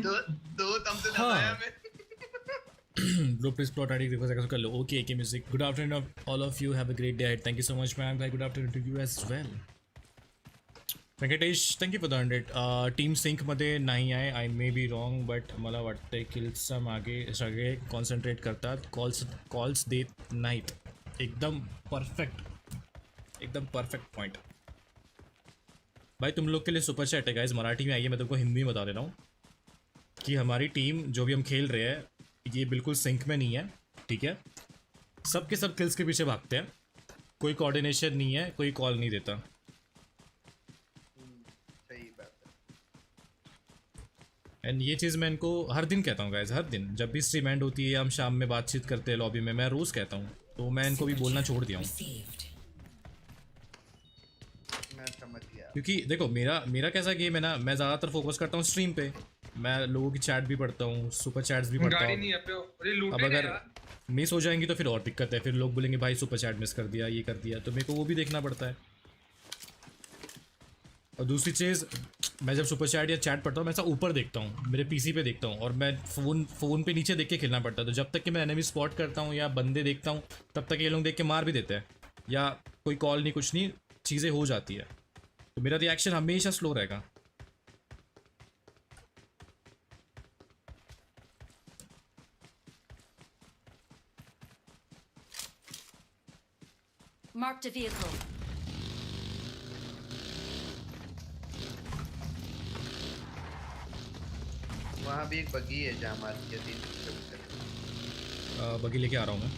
[SPEAKER 2] दो थंब से
[SPEAKER 3] हाँ।
[SPEAKER 2] दबाया मैं।
[SPEAKER 3] Bro, please plot ID request कर लो। Okay, AK Music. Good afternoon, all of you. Have a great day ahead. Thank you so much, man. Good afternoon to you as well. Venkatesh, thank you for the 100. Team Sync मध्ये नाही आहे. I may be wrong, but मला वाटतंय किल्सचा मागे सगळे concentrate करतात. Calls देत नाहीत. एकदम परफेक्ट पॉइंट. भाई तुम लोग के लिए सुपर चैट है गाइस, मराठी में आइए, मैं तुमको हिंदी में बता दे रहा हूँ कि हमारी टीम जो भी हम खेल रहे हैं ये बिल्कुल सिंक में नहीं है, ठीक है। सब के सब किल्स के पीछे भागते हैं, कोई कोऑर्डिनेशन नहीं है, कोई कॉल नहीं देता।
[SPEAKER 1] सही बात है।
[SPEAKER 3] एंड ये चीज़ मैं इनको हर दिन कहता हूँ गाइस, हर दिन जब भी स्ट्रीम एंड होती है या हम शाम में बातचीत करते हैं लॉबी में, मैं रोज़ कहता हूँ, तो मैं इनको भी बोलना छोड़ दिया हूँ।
[SPEAKER 5] Received.
[SPEAKER 1] मैं समझ गया।
[SPEAKER 3] क्योंकि देखो मेरा कैसा गेम है ना, मैं ज़्यादातर फोकस करता हूँ स्ट्रीम पे, मैं लोगों की चैट भी पढ़ता हूँ, सुपर चैट्स भी पढ़ता
[SPEAKER 6] गाड़ी
[SPEAKER 3] हूँ।
[SPEAKER 6] नहीं है पे, अरे
[SPEAKER 3] अब
[SPEAKER 6] लूटे
[SPEAKER 3] अगर
[SPEAKER 6] यार।
[SPEAKER 3] मिस हो जाएंगी तो फिर और दिक्कत है, फिर लोग बोलेंगे भाई सुपर चैट मिस कर दिया, ये कर दिया, तो मेरे को वो भी देखना पड़ता है। और दूसरी चीज़, मैं जब सुपर चैट या चैट पढ़ता हूँ मैं ऐसा ऊपर देखता हूँ, मेरे पीसी पे देखता हूँ, और मैं फ़ोन पे नीचे देख के खेलना पड़ता है। तो जब तक कि मैं एनिमी स्पॉट करता हूँ या बंदे देखता हूँ तब तक ये लोग देख के मार भी देते हैं, या कोई कॉल नहीं कुछ नहीं, चीज़ें हो जाती है, तो मेरा रिएक्शन हमेशा स्लो रहेगा।
[SPEAKER 4] Marked a vehicle.
[SPEAKER 1] वहाँ भी एक बगी है जहाँ मार दिया 3
[SPEAKER 3] बगी लेके आ रहा हूँ मैं।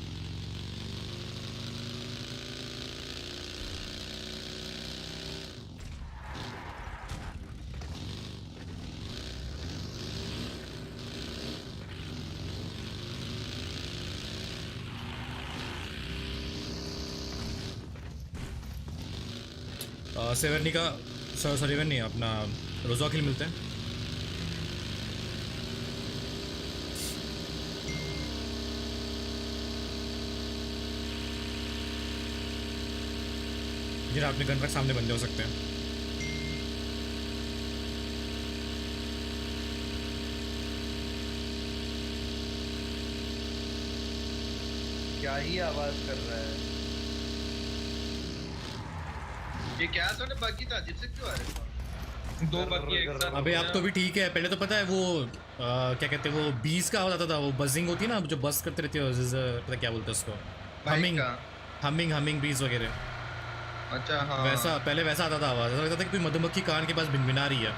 [SPEAKER 3] सेवर्नी का सेवन नहीं, अपना रोज़ा खिल मिलते हैं। जिन आपने गन रख सामने बंदे हो सकते हैं।
[SPEAKER 1] क्या ही आवाज कर रहा है।
[SPEAKER 2] ये क्या थोड़े बाकी था, अजीब से क्यों आ रहे हैं?
[SPEAKER 6] दो बाकी एक साथ।
[SPEAKER 3] अबे अब तो भी ठीक है, पहले तो पता है वो क्या कहते हैं, वो बीज का आवाज आता था, वो बजिंग होती है ना जो बस करते रहती है, पता क्या बोलते हैं उसको, हमिंग बीज वगैरह।
[SPEAKER 2] अच्छा हाँ,
[SPEAKER 3] वैसा पहले वैसा आता था आवाज, ऐसा लगता था कि कोई मधुमक्खी कान के पास भिनभिना रही है।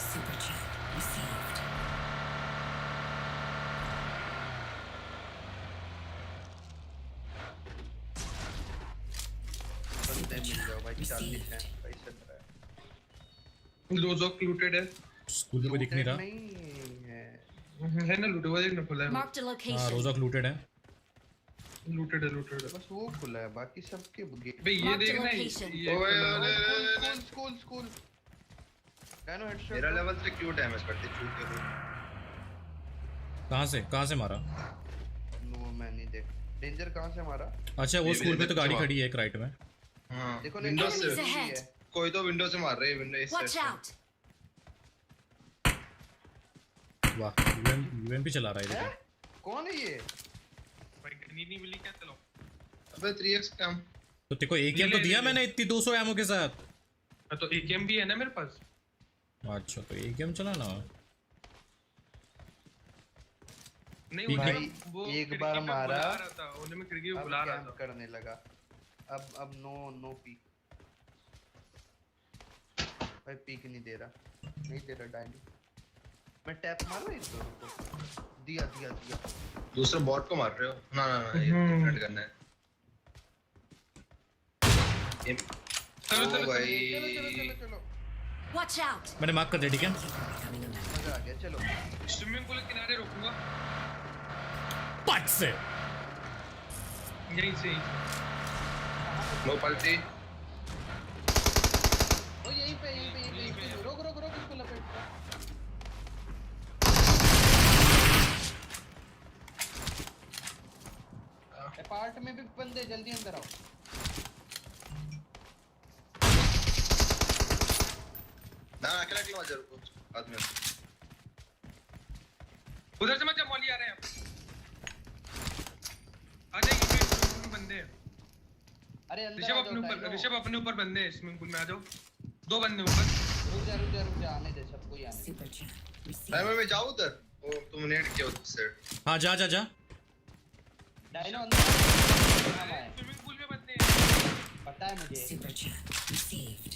[SPEAKER 5] Super chat received.
[SPEAKER 1] बंदे मिल जाओ भाई, 40 हैं भाई, 17
[SPEAKER 6] लोजोक लूटेड है।
[SPEAKER 3] स्कूल में कोई दिख नहीं रहा।
[SPEAKER 1] नहीं है।
[SPEAKER 6] है ना लूटे, वो देखना खुला है।
[SPEAKER 4] Marked a
[SPEAKER 3] हाँ
[SPEAKER 4] location.
[SPEAKER 3] रोज़ा लूटेड है।
[SPEAKER 6] लूटेड है।
[SPEAKER 1] बस वो खुला है, बाकी सबके गेट।
[SPEAKER 6] बे ये
[SPEAKER 4] Mark the
[SPEAKER 6] देखना
[SPEAKER 4] location.
[SPEAKER 6] ये
[SPEAKER 2] ओए,
[SPEAKER 6] खुला
[SPEAKER 2] ओए,
[SPEAKER 6] है।
[SPEAKER 1] School nano headshot.
[SPEAKER 2] मेरा लेवल से क्यों डैमेज करते चूत के लोग?
[SPEAKER 3] कहाँ से मारा?
[SPEAKER 1] नो मैं नहीं देख। डेंजर कहाँ से मारा?
[SPEAKER 3] अच्छा वो
[SPEAKER 2] ये
[SPEAKER 3] स्कूल पे तो गाड़ी
[SPEAKER 2] जवाब।
[SPEAKER 3] खड़ी है एक राइट में।
[SPEAKER 2] हाँ,
[SPEAKER 1] देखो
[SPEAKER 2] विंडो से
[SPEAKER 4] Enemies ahead.
[SPEAKER 2] कोई तो विंडो से मार रहे हैं, विंडो इस
[SPEAKER 4] Watch
[SPEAKER 2] साइड
[SPEAKER 4] out.
[SPEAKER 3] वाह यूएमपी चला रहा है
[SPEAKER 1] है?
[SPEAKER 3] देखो।
[SPEAKER 1] कौन है ये?
[SPEAKER 6] भाई गनी नहीं मिली क्या, चलो।
[SPEAKER 2] से। अबे 3x कम।
[SPEAKER 3] तो तेको एकेएम तो दिया मैंने इतनी 200 एमो के साथ।
[SPEAKER 6] हाँ तो एकेएम भी है ना मेरे पास।
[SPEAKER 3] अच्छा तो एकेएम चला ना।
[SPEAKER 6] नहीं
[SPEAKER 3] ठीक
[SPEAKER 6] वो
[SPEAKER 3] है।
[SPEAKER 6] वो
[SPEAKER 1] एक
[SPEAKER 6] खिड़की
[SPEAKER 1] बार
[SPEAKER 6] पे
[SPEAKER 1] मारा।
[SPEAKER 6] बुला रहा था, उन्हें मैं खिड़की पे
[SPEAKER 1] अब
[SPEAKER 6] बुला रहा
[SPEAKER 1] कैंप
[SPEAKER 6] था।
[SPEAKER 1] करने लगा। अब नो पीक। भाई पीक नहीं दे रहा डायनी। मैं टैप मार रहा इस दोनों को। दिया।
[SPEAKER 2] दूसरे बॉट को मार रहे हो? ना ये डिफरेंट करना है।
[SPEAKER 6] चलो
[SPEAKER 2] ओ भाई
[SPEAKER 1] चलो।
[SPEAKER 4] Watch out!
[SPEAKER 3] मैंने मार्क कर दिया, ठीक है?
[SPEAKER 5] Becoming a map.
[SPEAKER 1] मजा आ गया, चलो।
[SPEAKER 6] स्विमिंग पूल के किनारे रोकूंगा
[SPEAKER 3] पट से
[SPEAKER 6] यहीं से ही।
[SPEAKER 2] नो पलटी।
[SPEAKER 1] ओ यहीं पे रोक इसको लपेट दो। अपार्ट में भी बंदे, जल्दी अंदर आओ।
[SPEAKER 2] ना अकेला क्यों आ जा, रुको आदमी।
[SPEAKER 6] उधर से मत जा, मौली आ रहे हैं। आ जाइए, बंदे हैं।
[SPEAKER 1] अरे अंदर
[SPEAKER 6] ऋषभ
[SPEAKER 1] आ
[SPEAKER 6] अपने
[SPEAKER 1] जाओ,
[SPEAKER 6] ऊपर, ऋषभ अपने ऊपर बंदे हैं स्विमिंग पूल में, आ जाओ। 2 बंदे ऊपर।
[SPEAKER 1] रुक जा आने दे, सबको ही आने दे।
[SPEAKER 5] Super chat. Received.
[SPEAKER 2] टाइमर में जाओ उधर। ओ तुम नेट किया उस साइड।
[SPEAKER 3] हाँ जा
[SPEAKER 1] डायनो अंदर आए।
[SPEAKER 6] स्विमिंग पूल में बंदे हैं।
[SPEAKER 1] पता है मुझे।
[SPEAKER 5] Super chat. Received.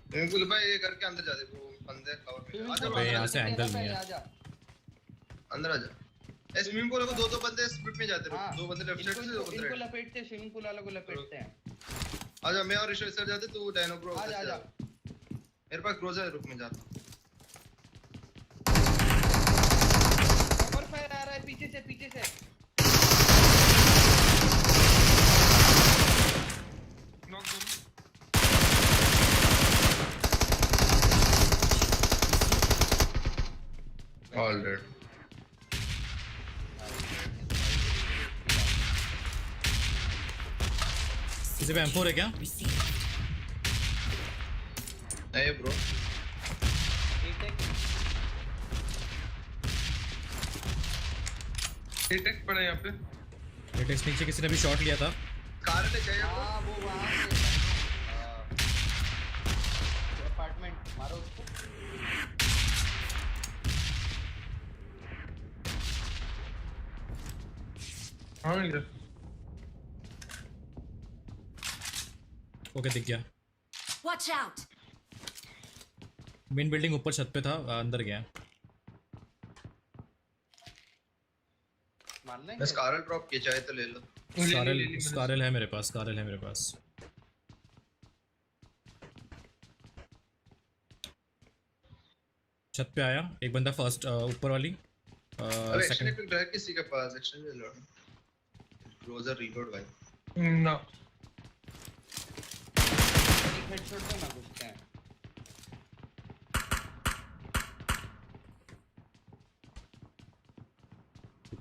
[SPEAKER 2] Swimming pool भाई ये करके अंदर जा दे, वो बंदे कवर में। आ जाओ
[SPEAKER 3] अबे यहाँ से एंगल नहीं है।
[SPEAKER 1] आजा।
[SPEAKER 2] अंदर आ जा। ए स्विमिंग पूल को दो बंदे स्प्लिट में जाते
[SPEAKER 1] हाँ,
[SPEAKER 2] हैं, 2 बंदे लेफ्ट साइड से, 2 बंदे
[SPEAKER 1] इनको
[SPEAKER 2] राइट।
[SPEAKER 1] लपेटते, स्विमिंग पूल वालों को लपेटते हैं।
[SPEAKER 2] आ जा, मैं और ऋषभ सर जाते, तू डायनो ब्रो।
[SPEAKER 1] आजा।
[SPEAKER 2] मेरे पास क्रोज है, रुक मैं जाता हूं।
[SPEAKER 1] कवर फायर आ रहा है पीछे से।
[SPEAKER 6] नॉक दोनों।
[SPEAKER 2] All dead.
[SPEAKER 3] किसी पे M4 है क्या?
[SPEAKER 5] Received.
[SPEAKER 2] नहीं ब्रो।
[SPEAKER 6] डिटेक्ट पड़ा यहाँ पे।
[SPEAKER 3] लेटेस्ट नीचे किसी ने भी शॉट लिया था।
[SPEAKER 2] कार ले चाहिए ब्रो।
[SPEAKER 1] हाँ वो वहाँ से अपार्टमेंट मारो उसको।
[SPEAKER 6] हाँ इधर।
[SPEAKER 3] ओके, दिख गया।
[SPEAKER 4] Watch out!
[SPEAKER 3] मेन बिल्डिंग ऊपर छत पे था, अंदर गया।
[SPEAKER 1] मारना है
[SPEAKER 2] मैं स्कारल ड्रॉप किया, चाहे तो ले लो।
[SPEAKER 3] स्कारल है मेरे पास। छत पे आया एक बंदा, फर्स्ट ऊपर वाली।
[SPEAKER 2] अबे एक्शन
[SPEAKER 3] सेकंड
[SPEAKER 2] पे ड्रैग किसी के पास, एक्शन ले लो। क्लोजर रीलोड भाई।
[SPEAKER 6] ना।
[SPEAKER 1] एक हेडशॉट तो ना घुसते हैं।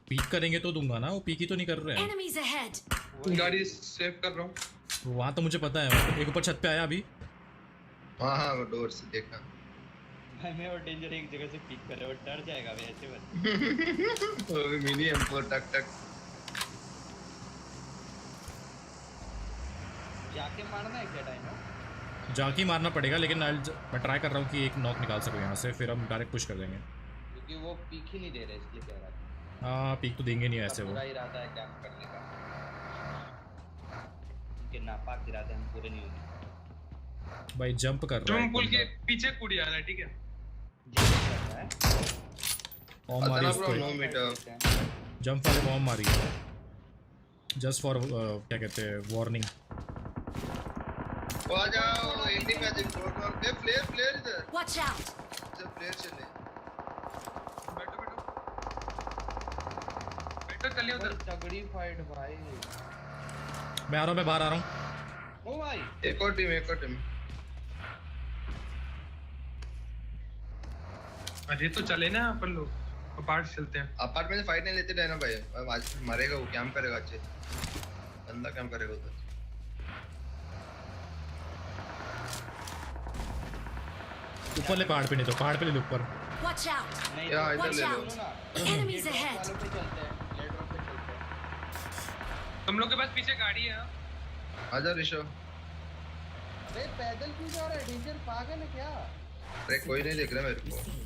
[SPEAKER 3] पीक करेंगे तो दूंगा ना, वो पीक ही तो नहीं कर रहे हैं।
[SPEAKER 4] Enemies ahead!
[SPEAKER 6] गाड़ी सेव कर रहा हूँ।
[SPEAKER 3] वहाँ तो मुझे पता है। एक ऊपर छत पे आया अभी।
[SPEAKER 2] हाँ वो डोर से देखा।
[SPEAKER 1] भाई मैं और डेंजर एक जगह से पिक कर रहा हूँ, डर जाएगा भाई ऐसे बस।
[SPEAKER 2] वो मिनी M4 टक।
[SPEAKER 1] जाके मारना है क्या डायनो?
[SPEAKER 3] जाके ही मारना पड़ेगा, लेकिन मैं ट्राई कर रहा हूँ कि एक नॉक निकाल सकूँ यहाँ से, फिर हम डायरेक्ट पुश कर देंगे।
[SPEAKER 1] क्योंकि वो पिक ही नहीं दे रहे, इसलिए कह रहा था।
[SPEAKER 3] हाँ, पीक तो देंगे नहीं ऐसे वो।
[SPEAKER 1] पूरा इरादा है कैंप करने का। उनके नापाक इरादे हम पूरे नहीं होने।
[SPEAKER 3] भाई जंप कर रहा है
[SPEAKER 6] स्विमिंग
[SPEAKER 3] एक
[SPEAKER 6] पूल के
[SPEAKER 3] बंदा।
[SPEAKER 6] पीछे कूदी आना है, ठीक है?
[SPEAKER 1] जंप कर रहा है।
[SPEAKER 3] बॉम्ब मारी
[SPEAKER 2] अतना ब्रो
[SPEAKER 3] उसको।
[SPEAKER 2] 9 मीटर।
[SPEAKER 3] जंप वाले बॉम्ब मारी है, जस्ट फॉर क्या कहते हैं, वार्निंग।
[SPEAKER 2] वो आ जाओ, एंडिंग में देख फ्लोर पे प्लेयर इधर।
[SPEAKER 4] Watch out!
[SPEAKER 2] जब प्लेयर चले।
[SPEAKER 6] बैठो चलिए उधर।
[SPEAKER 1] बहुत तगड़ी फाइट भाई।
[SPEAKER 3] मैं आ रहा हूँ, मैं बाहर आ रहा हूँ।
[SPEAKER 1] ओ भाई
[SPEAKER 2] एक और टीम।
[SPEAKER 6] अरे तो चले ना अपन लोग, अपार्ट चलते हैं।
[SPEAKER 2] अपार्टमेंट में फाइट नहीं लेते डायनो भाई। अब आज मरेगा वो, कैंप करेगा अच्छे। बंदा कैंप करेगा उधर।
[SPEAKER 3] ऊपर ले पहाड़ पे, नहीं तो पहाड़ पे ले लो ऊपर।
[SPEAKER 4] Watch out!
[SPEAKER 1] नहीं
[SPEAKER 2] या
[SPEAKER 1] तो
[SPEAKER 2] इधर
[SPEAKER 4] Watch
[SPEAKER 2] ले लो।
[SPEAKER 4] out! Enemies ahead!
[SPEAKER 1] वालों पे चलते हैं, लेडरों पे चलते हैं।
[SPEAKER 6] तुम लोग के पास पीछे गाड़ी है? हाँ?
[SPEAKER 2] आजा ऋषभ।
[SPEAKER 1] अरे पैदल क्यों जा रहा है? डेंजर पागल है क्या?
[SPEAKER 2] अरे कोई नहीं देख रहा मेरे को।
[SPEAKER 5] Received.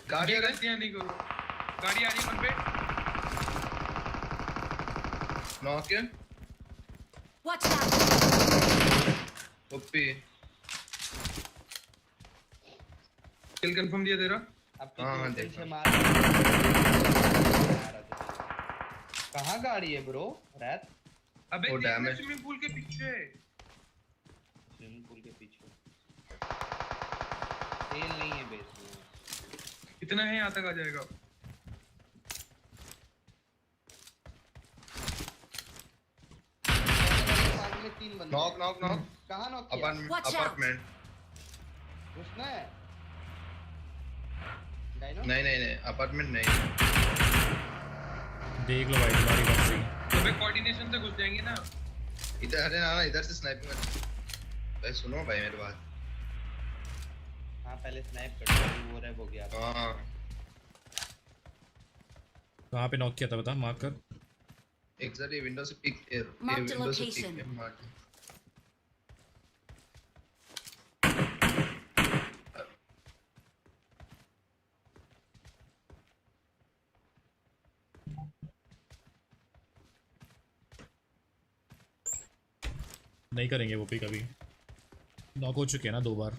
[SPEAKER 2] गाड़ी
[SPEAKER 6] ये
[SPEAKER 2] आ रही
[SPEAKER 6] गलतियां नहीं करो। गाड़ी आ रही है मन पे।
[SPEAKER 2] नॉक है।
[SPEAKER 4] Watch out!
[SPEAKER 2] ओपी।
[SPEAKER 6] किल कंफर्म दिया तेरा?
[SPEAKER 1] अब तो
[SPEAKER 2] हाँ,
[SPEAKER 1] दिल
[SPEAKER 2] देखा।
[SPEAKER 1] से मार। कहाँ गाड़ी है ब्रो? रैत
[SPEAKER 6] अबे
[SPEAKER 2] वो
[SPEAKER 6] देखना
[SPEAKER 2] damage।
[SPEAKER 6] स्विमिंग पूल के पीछे।
[SPEAKER 1] स्विमिंग पीछे तेल नहीं है बेस में।
[SPEAKER 6] कितना है यहाँ तक आ जाएगा?
[SPEAKER 1] पास में 3 बंदे
[SPEAKER 2] नॉक नॉक नॉक
[SPEAKER 1] कहाँ नॉक किया?
[SPEAKER 4] Watch out.
[SPEAKER 2] अपार्टमेंट
[SPEAKER 1] उसने डायनो
[SPEAKER 2] नहीं नहीं नहीं अपार्टमेंट नहीं
[SPEAKER 3] देख लो भाई तुम्हारी बात सही।
[SPEAKER 6] तो भाई कोऑर्डिनेशन से घुस जाएंगे ना।
[SPEAKER 2] इधर अरे ना इधर से स्नाइपिंग भाई सुनो भाई मेरी बात
[SPEAKER 1] हाँ पहले स्नाइप कर वो रैप हो गया।
[SPEAKER 2] हाँ
[SPEAKER 3] कहाँ पे नॉक किया था बता, मार्क कर।
[SPEAKER 2] एग्जैक्टली विंडो से पिक
[SPEAKER 4] Mark the
[SPEAKER 2] विंडो से
[SPEAKER 4] location.
[SPEAKER 2] पिक मार
[SPEAKER 3] नहीं करेंगे वो पिक अभी, नॉक हो चुके हैं ना 2 बार।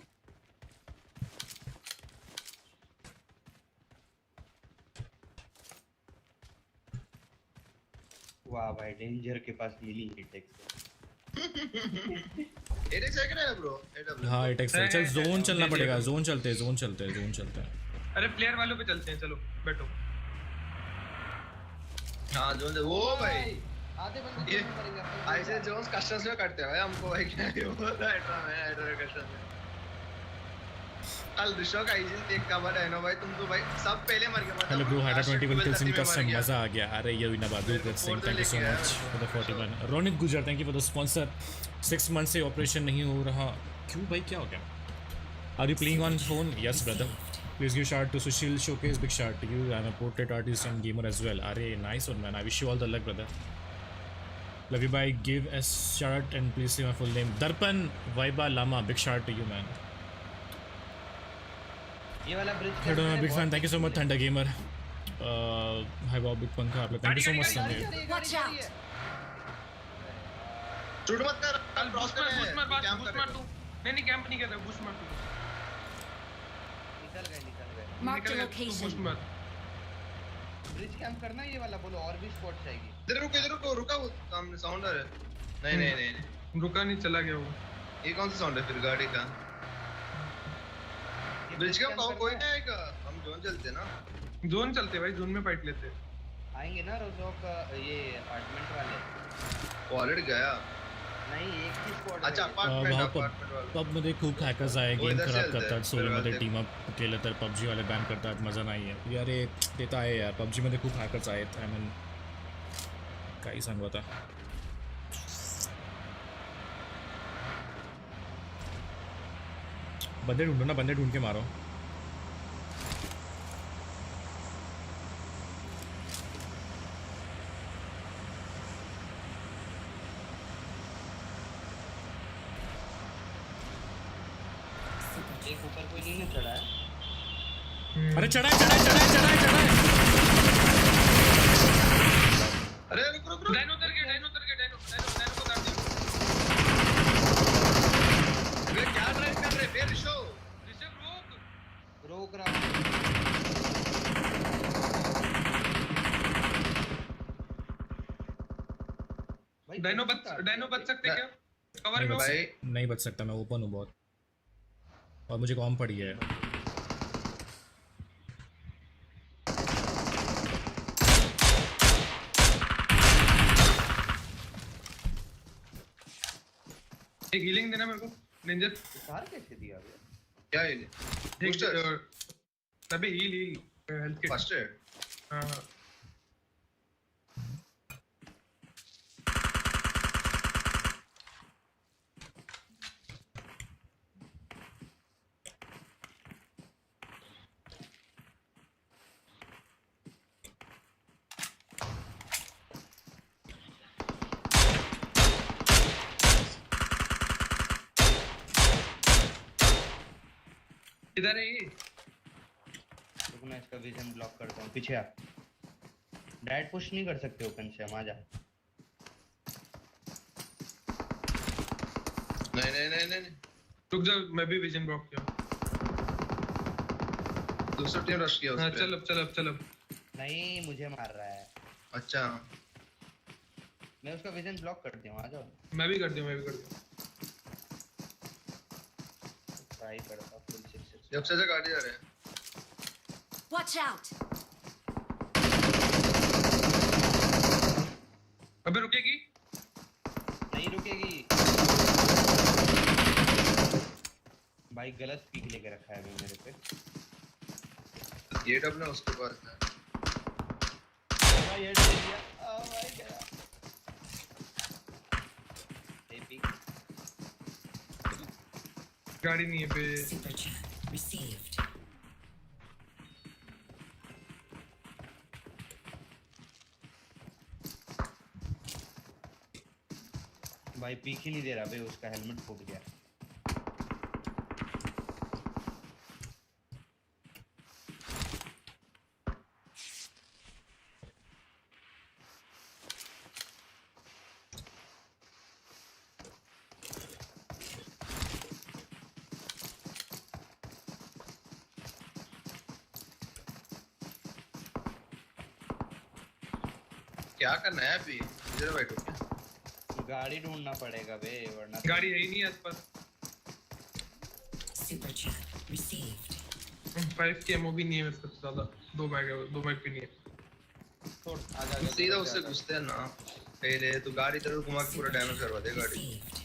[SPEAKER 1] वाह भाई डेंजर के पास मिली हिट
[SPEAKER 2] एडेक्स है क्या ब्रो एडब्ल्यू
[SPEAKER 3] हाँ एटेक्स है। चल जोन चलना पड़ेगा, जोन चलते हैं जोन चलते हैं जोन चलते हैं।
[SPEAKER 6] अरे प्लेयर वालों पे चलते हैं, चलो बैठो।
[SPEAKER 2] हाँ जोन वो भाई
[SPEAKER 1] आधे बंदे
[SPEAKER 2] ये
[SPEAKER 1] जोन करेंगे अपन।
[SPEAKER 2] ऐसे जोन्स कस्टम्स में करते हैं भाई हमको भाई क्या ये बोल रहा है ड्रामा है एडर कस्टम में कल ऋषो का इजिल देख का बड़ा है ना भाई तुम तो भाई सब पहले मर गए मतलब
[SPEAKER 3] हेलो ब्रो, हाइडा 21 kills in
[SPEAKER 2] में
[SPEAKER 3] custom,
[SPEAKER 2] मर गया।
[SPEAKER 3] मजा आ गया। अरे ये विना बादू कर Singh, thank you so much for the 41। Ronit Gujar, thank you for the sponsor. 6 month से ऑपरेशन नहीं हो रहा, क्यों भाई क्या हो गया? Are you playing on phone? Yes brother, please give shout to Sushil Showcase, big shout to you, I am a portrait artist and gamer as well. अरे nice one man, I wish you all the luck brother. Love you bye, give a shout and please say my full name. Darpan वाइबा Lama, big shout to you man.
[SPEAKER 1] ये वाला Brij
[SPEAKER 3] hello big fan, thank you so much thunder gamer. Hi Bob big पंखा, आप लोग थैंक you so मच Sanjay.
[SPEAKER 4] Watch out.
[SPEAKER 2] Shoot मत कर कल
[SPEAKER 6] बूस्ट
[SPEAKER 2] ब्रॉस्टर
[SPEAKER 6] मार,
[SPEAKER 2] है
[SPEAKER 6] बूस्ट मार तू। नहीं कैंप नहीं कर रहा, बूस्ट मार तू।
[SPEAKER 1] निकल गए
[SPEAKER 4] Mark the
[SPEAKER 6] निकल गए, तू बूस्ट
[SPEAKER 4] location.
[SPEAKER 6] मार।
[SPEAKER 1] ब्रिज कैंप करना है ये वाला बोलो और भी स्पॉट्स आएगी।
[SPEAKER 2] इधर रुको रुका वो सामने साउंड आ रहा है नहीं नहीं नहीं
[SPEAKER 6] रुका नहीं, चला गया वो।
[SPEAKER 2] ये कौन सा साउंड है फिर गाड़ी का
[SPEAKER 1] ये
[SPEAKER 2] ब्रिज
[SPEAKER 1] camp
[SPEAKER 2] का कोई
[SPEAKER 1] करना
[SPEAKER 2] नहीं
[SPEAKER 1] है।
[SPEAKER 2] आएगा हम जोन चलते ना
[SPEAKER 6] जोन चलते भाई, जोन में फाइट लेते।
[SPEAKER 1] आएंगे ना रोजोक ये अपार्टमेंट वाले।
[SPEAKER 2] वो ऑलरेडी गया
[SPEAKER 1] नहीं एक ही स्क्वाड
[SPEAKER 2] अच्छा
[SPEAKER 3] वहाँ
[SPEAKER 2] अपार्टमेंट वाला
[SPEAKER 3] पबमध्ये खूप हॅकर्स आहे,
[SPEAKER 2] वो
[SPEAKER 3] गेम
[SPEAKER 2] इधर से
[SPEAKER 3] खराब
[SPEAKER 2] चलते हैं,
[SPEAKER 3] करतात,
[SPEAKER 2] फिर
[SPEAKER 3] सोलोमध्ये
[SPEAKER 2] वाले-
[SPEAKER 3] टीम अप केलं तर पबजीवाले बॅन करतात, मजा नाही आहे यार। ते तर आहे यार, पबजीमध्ये खूप हॅकर्स आहेत, आय मीन काही सांगू आता। बंदे ढूंढो ना, बंदे ढूंढ के मारो।
[SPEAKER 1] एक ऊपर कोई नहीं ना चढ़ा है।
[SPEAKER 3] अरे चढ़ाए चढ़ाए चढ़ाए चढ़ाए चढ़ाए।
[SPEAKER 2] अरे रुक
[SPEAKER 6] डायनो उतर गया, डायनो को काट दिया।
[SPEAKER 2] वे क्या ड्राइव कर रहे बे ऋषो
[SPEAKER 6] ऋषभ रोक।
[SPEAKER 1] रोक रहा हूँ। भाई
[SPEAKER 6] डायनो बच सकते क्या? कवर
[SPEAKER 3] नहीं
[SPEAKER 6] में
[SPEAKER 3] बच
[SPEAKER 6] हो?
[SPEAKER 2] भाई
[SPEAKER 3] नहीं बच सकता, मैं ओपन हूँ बहुत, और मुझे कॉम पड़ी है।
[SPEAKER 6] एक हीलिंग देना मेरे को डेंजर।
[SPEAKER 1] उतार कैसे दिया भैया?
[SPEAKER 2] क्या है बूस्टर
[SPEAKER 6] अबे heal health kit.
[SPEAKER 2] First aid
[SPEAKER 6] हां इधर है ये।
[SPEAKER 1] रुक मैं इसका विजन ब्लॉक करता हूँ। पीछे आ। डायरेक्ट पुश नहीं कर सकते ओपन से, हम आ जा।
[SPEAKER 2] नहीं
[SPEAKER 6] रुक जा, मैं भी विजन ब्लॉक किया।
[SPEAKER 2] दूसरा टीम रश किया
[SPEAKER 6] हां
[SPEAKER 2] उस पे
[SPEAKER 6] चल अब।
[SPEAKER 1] नहीं मुझे मार रहा है।
[SPEAKER 2] अच्छा
[SPEAKER 1] मैं उसका विजन ब्लॉक कर दिया हूँ, आ जाओ।
[SPEAKER 6] मैं भी कर दूं।
[SPEAKER 1] ट्राई करता फुल 6
[SPEAKER 2] जब से गाड़ी जा रहे हैं
[SPEAKER 4] Watch out!
[SPEAKER 6] अबे रुकेगी
[SPEAKER 1] नहीं रुकेगी भाई गलत पीक लेके रखा है अभी मेरे पे
[SPEAKER 2] ये डब ना उसके पास है
[SPEAKER 1] भाई हेड दे दिया आ भाई गया ए पीक
[SPEAKER 6] गाड़ी नहीं है पे
[SPEAKER 5] Super chat received.
[SPEAKER 1] भाई पीक ही नहीं दे रहा भाई उसका हेलमेट फूट गया
[SPEAKER 2] क्या करना है अभी इधर बैठो क्या
[SPEAKER 1] गाड़ी ढूंढना पड़ेगा बे वरना
[SPEAKER 6] गाड़ी है ही नहीं आसपास
[SPEAKER 5] Super chat received.
[SPEAKER 6] 5 की एमओ भी नहीं है मेरे पास ज्यादा दो बैग भी नहीं है
[SPEAKER 1] छोड़ आजा
[SPEAKER 2] तो सीधा उससे घुसते हैं ना पहले तो गाड़ी तरफ घुमा के पूरा डैमेज करवा दे गाड़ी
[SPEAKER 5] Received.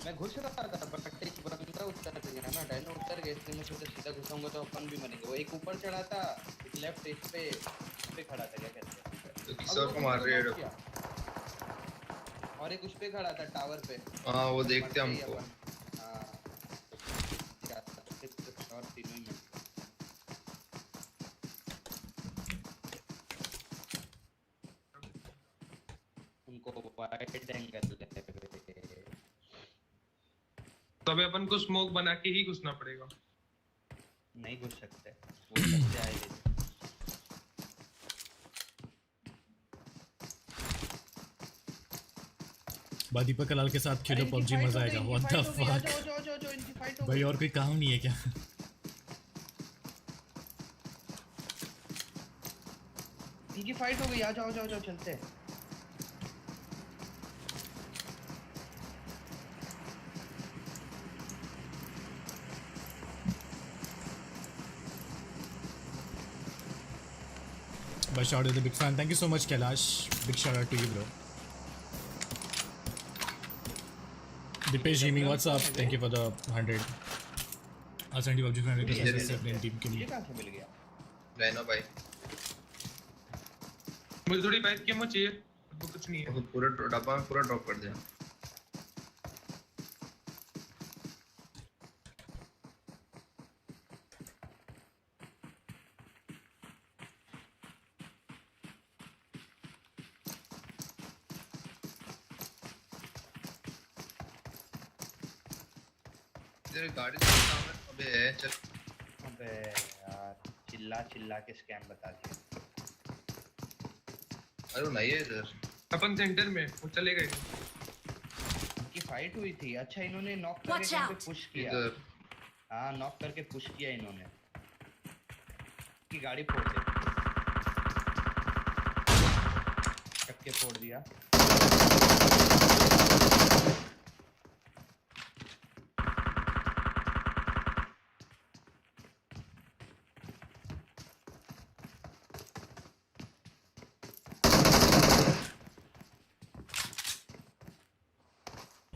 [SPEAKER 1] मैं घुस रहा था बट एक बंदा उतर गया ना डायनो उतर गया इसलिए मैं सोचा सीधा घुसूंगा तो अपन भी मरेंगे वो एक ऊपर चढ़ा था एक लेफ्ट इस पे खड़ा था क्या कहते हैं
[SPEAKER 2] तो किसी और को मार रहे हैं
[SPEAKER 1] और एक उस पे खड़ा था टावर पे
[SPEAKER 2] हाँ वो देखते हैं हमको
[SPEAKER 1] हाँ और तीनों ही मिल उनको वाइड एंगल
[SPEAKER 6] तो अबे अपन को स्मोक बना के ही घुसना पड़ेगा
[SPEAKER 1] नहीं घुस सकते वो सबसे आएंगे
[SPEAKER 3] भाई दीपक कलाल के साथ खेलो पबजी मजा आएगा व्हाट द फक भाई और कोई काम नहीं है क्या
[SPEAKER 1] इनकी फाइट हो गई आ जाओ जाओ जाओ चलते हैं
[SPEAKER 3] But shout out to the big fan. Thank you so much, Kailash. Big shout out to you, bro. Dipesh Gaming, what's up? Thank you for the 100. I'll send you PUBG fan request as a separate team के
[SPEAKER 1] ये
[SPEAKER 3] लिए.
[SPEAKER 1] कहाँ से मिल गया
[SPEAKER 2] रहना भाई
[SPEAKER 6] मुझे थोड़ी बाइक की एमओ चाहिए तो कुछ नहीं है
[SPEAKER 2] वो पूरा डब्बा में पूरा ड्रॉप कर दिया तेरी गाड़ी से सामने अबे चल
[SPEAKER 1] अबे यार चिल्ला चिल्ला के स्कैम बता दिया
[SPEAKER 2] अरे वो नहीं है इधर
[SPEAKER 6] अपन सेंटर में वो चलेगा ही
[SPEAKER 1] इनकी फाइट हुई थी अच्छा इन्होंने नॉक
[SPEAKER 4] Watch
[SPEAKER 1] करके
[SPEAKER 4] out.
[SPEAKER 1] पुश किया
[SPEAKER 2] इधर
[SPEAKER 1] हाँ नॉक करके पुश किया इन्होंने की गाड़ी फोड़ दे चक्के फोड़ दिया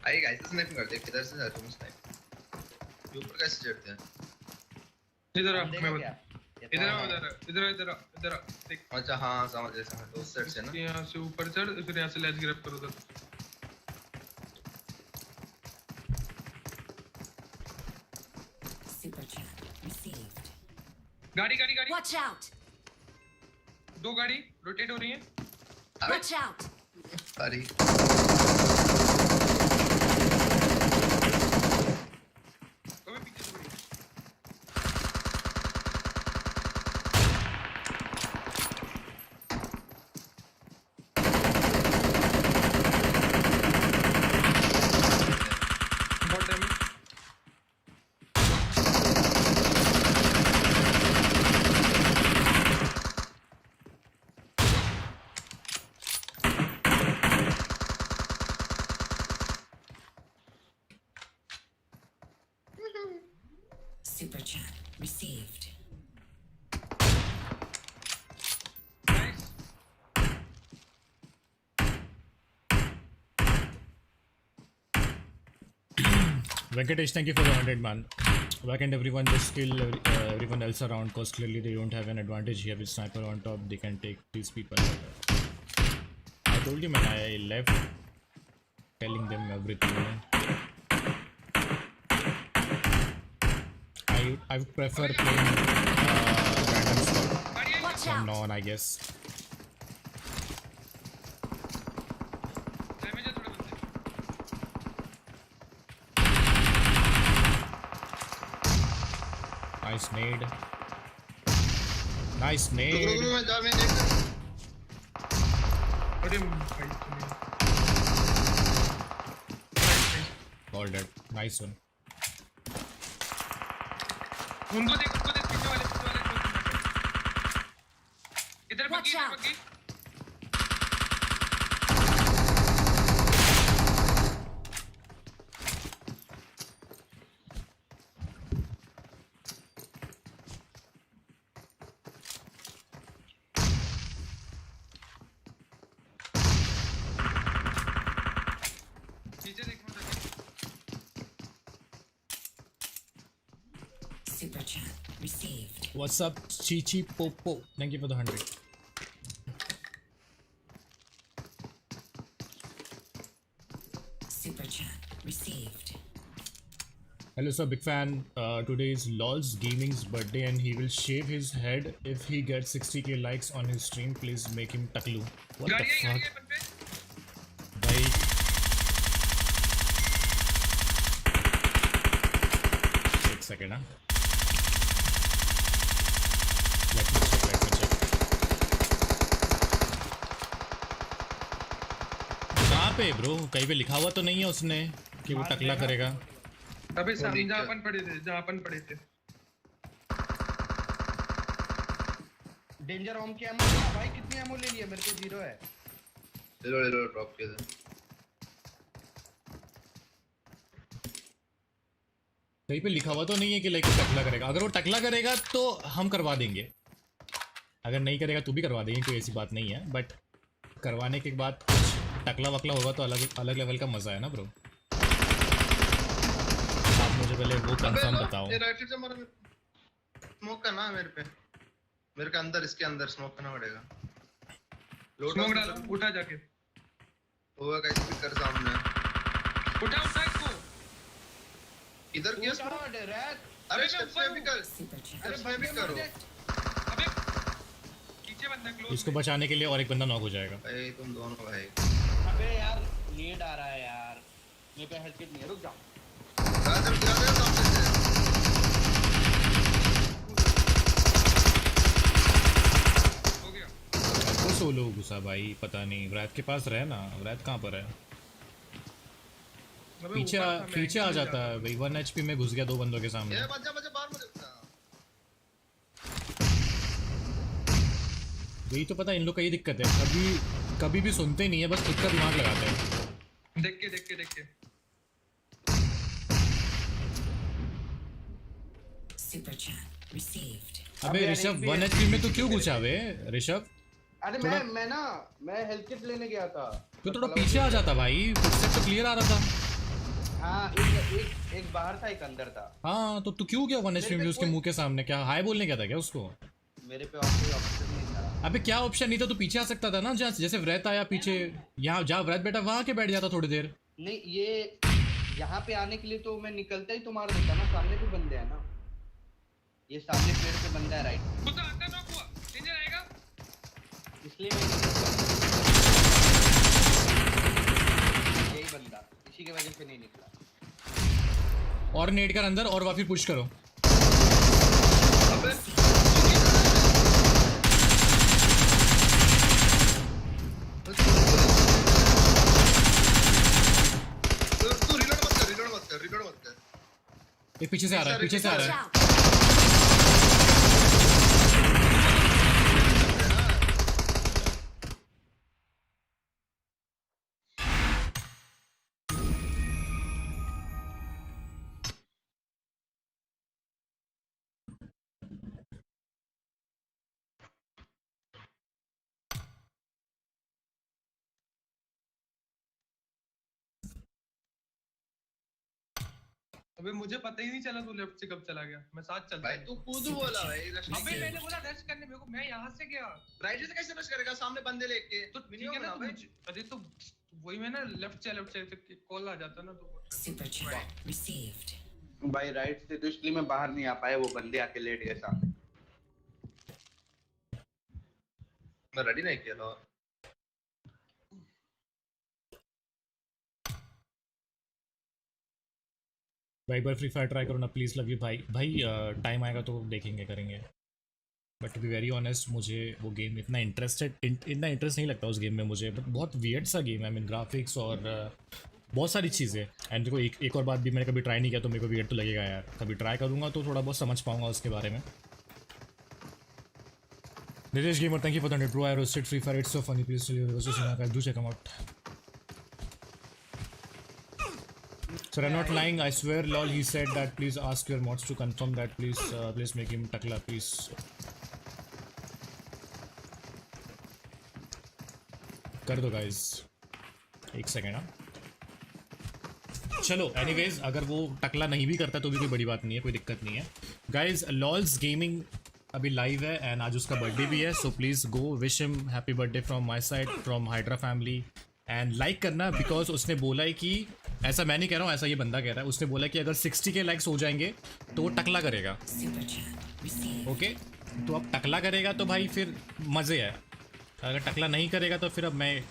[SPEAKER 2] आई गाइस स्नाइपिंग करते हैं किधर से जाते हैं स्नाइप ये ऊपर कैसे चढ़ते हैं
[SPEAKER 6] इधर आ
[SPEAKER 1] बंदे
[SPEAKER 6] मैं
[SPEAKER 1] का
[SPEAKER 6] बता
[SPEAKER 1] क्या
[SPEAKER 6] इधर आ इधर आ देख
[SPEAKER 2] अच्छा हाँ समझ गया तो उस साइड से ना
[SPEAKER 6] यहाँ से ऊपर चढ़ फिर यहाँ से लेज ग्रैब करो उधर
[SPEAKER 5] Super chat received.
[SPEAKER 6] गाड़ी गाड़ी गाड़ी
[SPEAKER 4] Watch out!
[SPEAKER 6] दो गाड़ी रोटेट हो रही है
[SPEAKER 4] Watch out!
[SPEAKER 2] सारी
[SPEAKER 6] कभी पीछे से बड़ी बहुत damage
[SPEAKER 5] Super chat received.
[SPEAKER 6] Nice.
[SPEAKER 3] Venkatesh, thank you for the 100, man. Why can't everyone just kill everyone else around? Because clearly they don't have an advantage here with sniper on top. They can take these people. I told you, man, I left telling them everything. Man. I would prefer playing random stuff
[SPEAKER 6] गाड़ी आई।
[SPEAKER 4] Watch
[SPEAKER 3] from
[SPEAKER 4] out.
[SPEAKER 3] now on, I guess.
[SPEAKER 6] Damage है थोड़े बंदे।
[SPEAKER 3] Nice nade. Nice
[SPEAKER 2] रुक
[SPEAKER 3] nade.
[SPEAKER 2] मैं जा मैं देख
[SPEAKER 6] अरे भाई तुम्हें।
[SPEAKER 3] All dead. Nice one.
[SPEAKER 6] उनको देख पीछे वाले इधर
[SPEAKER 4] Watch
[SPEAKER 6] बग्गी
[SPEAKER 4] out.
[SPEAKER 6] बग्गी। पीछे देखो ताकि
[SPEAKER 5] Super chat received.
[SPEAKER 3] What's up, Chichi Popo? Thank you for the 100.
[SPEAKER 5] Super chat received.
[SPEAKER 3] Hello sir, big fan. Today is LOL's Gaming's birthday and he will shave his head if he gets 60k likes on his stream. Please make him taklu. What
[SPEAKER 6] गाड़ी
[SPEAKER 3] the
[SPEAKER 6] I
[SPEAKER 3] fuck?
[SPEAKER 6] बंदे।
[SPEAKER 3] Bhai. एक second, huh? Let me check. कहाँ पे bro? कहीं पे लिखा हुआ तो नहीं है उसने कि वो टकला करेगा?
[SPEAKER 6] अबे
[SPEAKER 2] वो
[SPEAKER 6] सामने
[SPEAKER 2] नीचे।
[SPEAKER 6] जहाँ अपन पड़े थे
[SPEAKER 1] डेंजर होम की एमो भाई कितनी एमो ले लिया मेरे पे 0 है।
[SPEAKER 2] ले लो ड्रॉप किया था
[SPEAKER 3] कहीं पे लिखा हुआ तो नहीं है कि लाइक टकला करेगा। अगर वो टकला करेगा तो हम करवा देंगे, अगर नहीं करेगा तो भी करवा देंगे, कोई ऐसी बात नहीं है। बट करवाने के बाद टकला वकला होगा तो अलग अलग लेवल का मजा है ना ब्रो। आप मुझे पहले वो कंफर्म बताओ।
[SPEAKER 2] ये राइट साइड से मारा स्मोक का ना मेरे के अंदर इसके अंदर स्मोक करना पड़ेगा।
[SPEAKER 6] स्मोक डाल उठा जाके
[SPEAKER 2] होगा का स्पीकर सामने
[SPEAKER 6] उठा इसको।
[SPEAKER 2] इधर क्या स्मोक
[SPEAKER 1] कहां है रैत?
[SPEAKER 2] अरे
[SPEAKER 6] मैं ऊपर हूँ।
[SPEAKER 2] स्पीकर कर
[SPEAKER 5] Super chat.
[SPEAKER 2] अरे भाई भी करो
[SPEAKER 6] अबे पीछे बंदा क्लोज
[SPEAKER 3] इसको बचाने के लिए और एक बंदा नॉक हो जाएगा।
[SPEAKER 2] भाई तुम दोनों भाई
[SPEAKER 1] अबे यार नीड आ रहा है यार, मेरे पे हेल्थ किट नहीं है, रुक जाओ।
[SPEAKER 2] राजर सामने से
[SPEAKER 6] हो गया।
[SPEAKER 3] वो सोलो घुसा भाई, पता नहीं व्रैत के पास रहे ना। व्रैत कहाँ पर है?
[SPEAKER 6] अबे
[SPEAKER 3] पीछे
[SPEAKER 6] ऊपर था, मैं
[SPEAKER 3] पीछे आ
[SPEAKER 6] नीचे
[SPEAKER 3] जाता है भाई। 1 HP में घुस गया 2 बंदों के सामने।
[SPEAKER 2] ये बच्चा बाहर मत देखना
[SPEAKER 3] यही तो पता है इन लोग का ये दिक्कत है, कभी भी सुनते नहीं है, बस खुद का दिमाग लगाते हैं।
[SPEAKER 6] देख के
[SPEAKER 5] Super chat received.
[SPEAKER 3] अबे
[SPEAKER 1] यार
[SPEAKER 3] ऋषभ
[SPEAKER 1] एक भी
[SPEAKER 3] 1 HP में तो क्यों घुसा बे ऋषभ?
[SPEAKER 1] अरे मैं हेल्थ किट लेने गया था
[SPEAKER 3] तो थोड़ा पीछे आ जाता भाई, फुटस्टेप तो क्लियर आ रहा था।
[SPEAKER 1] हाँ एक बाहर था एक अंदर था।
[SPEAKER 3] हाँ तो तू क्यों गया 1 HP में उसके मुंह के सामने? क्या हाय बोलने गया था क्या उसको?
[SPEAKER 1] मेरे पे और कोई ऑप्शन नहीं था।
[SPEAKER 3] अबे क्या ऑप्शन नहीं था? तो पीछे आ सकता था ना, जैसे व्रत आया पीछे, यहाँ जहाँ व्रत बैठा वहां के बैठ जाता थोड़ी देर।
[SPEAKER 1] नहीं ये यहाँ पे आने के लिए तो मैं निकलता ही तो मार देता ना, सामने भी बंदे हैं ना, ये सामने पेड़ पे बंदा है राइट,
[SPEAKER 6] खुद अंदर नॉक हुआ। डेंजर आएगा।
[SPEAKER 1] इसलिए मैं नहीं निकला। यही बंदा, इसी की वजह से नहीं निकला।
[SPEAKER 3] और नेट कर अंदर और वापिस पुश करो।
[SPEAKER 2] अबे तू रिलोड मत कर
[SPEAKER 3] एक पीछे से आ रहा है, पीछे से आ
[SPEAKER 4] Watch
[SPEAKER 3] रहा है।
[SPEAKER 4] out.
[SPEAKER 6] अबे मुझे पता ही नहीं चला तू लेफ्ट से कब चला गया, मैं साथ चलता
[SPEAKER 2] भाई तू खुद बोला भाई रश
[SPEAKER 6] अबे मैंने बोला रश करने, मेरे को मैं यहाँ से गया
[SPEAKER 2] राइट से कैसे रश करेगा सामने बंदे लेके
[SPEAKER 6] तो ठीक है ना, अरे तो वही मैं ना लेफ्ट से कॉल आ जाता ना तो
[SPEAKER 5] Super chat received.
[SPEAKER 1] भाई राइट से तो इसलिए मैं बाहर नहीं आ पाया, वो बंदे आके लेट गए सामने।
[SPEAKER 2] मैं रेडी नहीं किया था।
[SPEAKER 3] भाई बार फ्री फायर ट्राई करो ना प्लीज़, लव यू भाई। भाई टाइम आएगा तो देखेंगे करेंगे, but to be very honest मुझे वो गेम इतना इंटरेस्ट नहीं लगता उस गेम में मुझे, बट बहुत वियर्ड सा गेम है। आई मीन ग्राफिक्स और बहुत सारी चीज़ें, एंड देखो एक और बात भी, मैंने कभी ट्राई नहीं किया तो मेरे को वियर्ड तो लगेगा यार, कभी ट्राई करूँगा तो थोड़ा बहुत समझ पाऊँगा उसके बारे में। Nitesh gamer thank you for the 100 bro, I roasted Free Fire, it's so funny, please do check them out. Sir, I'm not lying. I swear, lol. He said that. Please ask your mods to confirm that. Please make him takla, please. कर दो guys. एक second हाँ। चलो, anyways, अगर वो टकला नहीं भी करता तो भी कोई बड़ी बात नहीं है, कोई दिक्कत नहीं है। Guys, लॉल्स गेमिंग अभी लाइव है एंड आज उसका बर्थडे भी है, so please go wish him happy birthday from my side, from hydra family, and like करना बिकॉज उसने बोला है कि, ऐसा मैं नहीं कह रहा हूँ, ऐसा ये बंदा कह रहा है, उसने बोला कि अगर 60 के लाइक्स हो जाएंगे तो वो टकला करेगा।
[SPEAKER 5] Super chat received.
[SPEAKER 3] ओके, तो अब टकला करेगा तो भाई फिर मज़े है, अगर टकला नहीं करेगा तो फिर अब मैं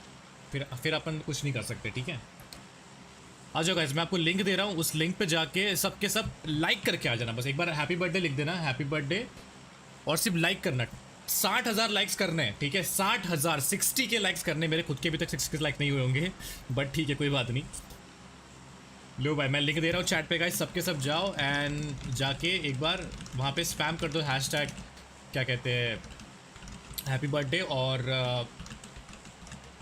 [SPEAKER 3] फिर अपन कुछ नहीं कर सकते, ठीक है। आ जाओ गाइस, मैं आपको लिंक दे रहा हूँ, उस लिंक पे जाके सबके सब लाइक करके आ जाना, बस एक बार हैप्पी बर्थडे लिख देना, हैप्पी बर्थडे, और सिर्फ लाइक करना। 60,000 लाइक्स करने हैं, ठीक है, 60,000, 60 के लाइक्स करने। मेरे खुद के अभी तक 60 लाइक नहीं हुए होंगे, बट ठीक है कोई बात नहीं। लो भाई मैं लिंक दे रहा हूँ चैट पे गाइस, सबके सब जाओ एंड जाके एक बार वहाँ पे स्पैम कर दो हैशटैग क्या कहते हैं हैप्पी बर्थडे, और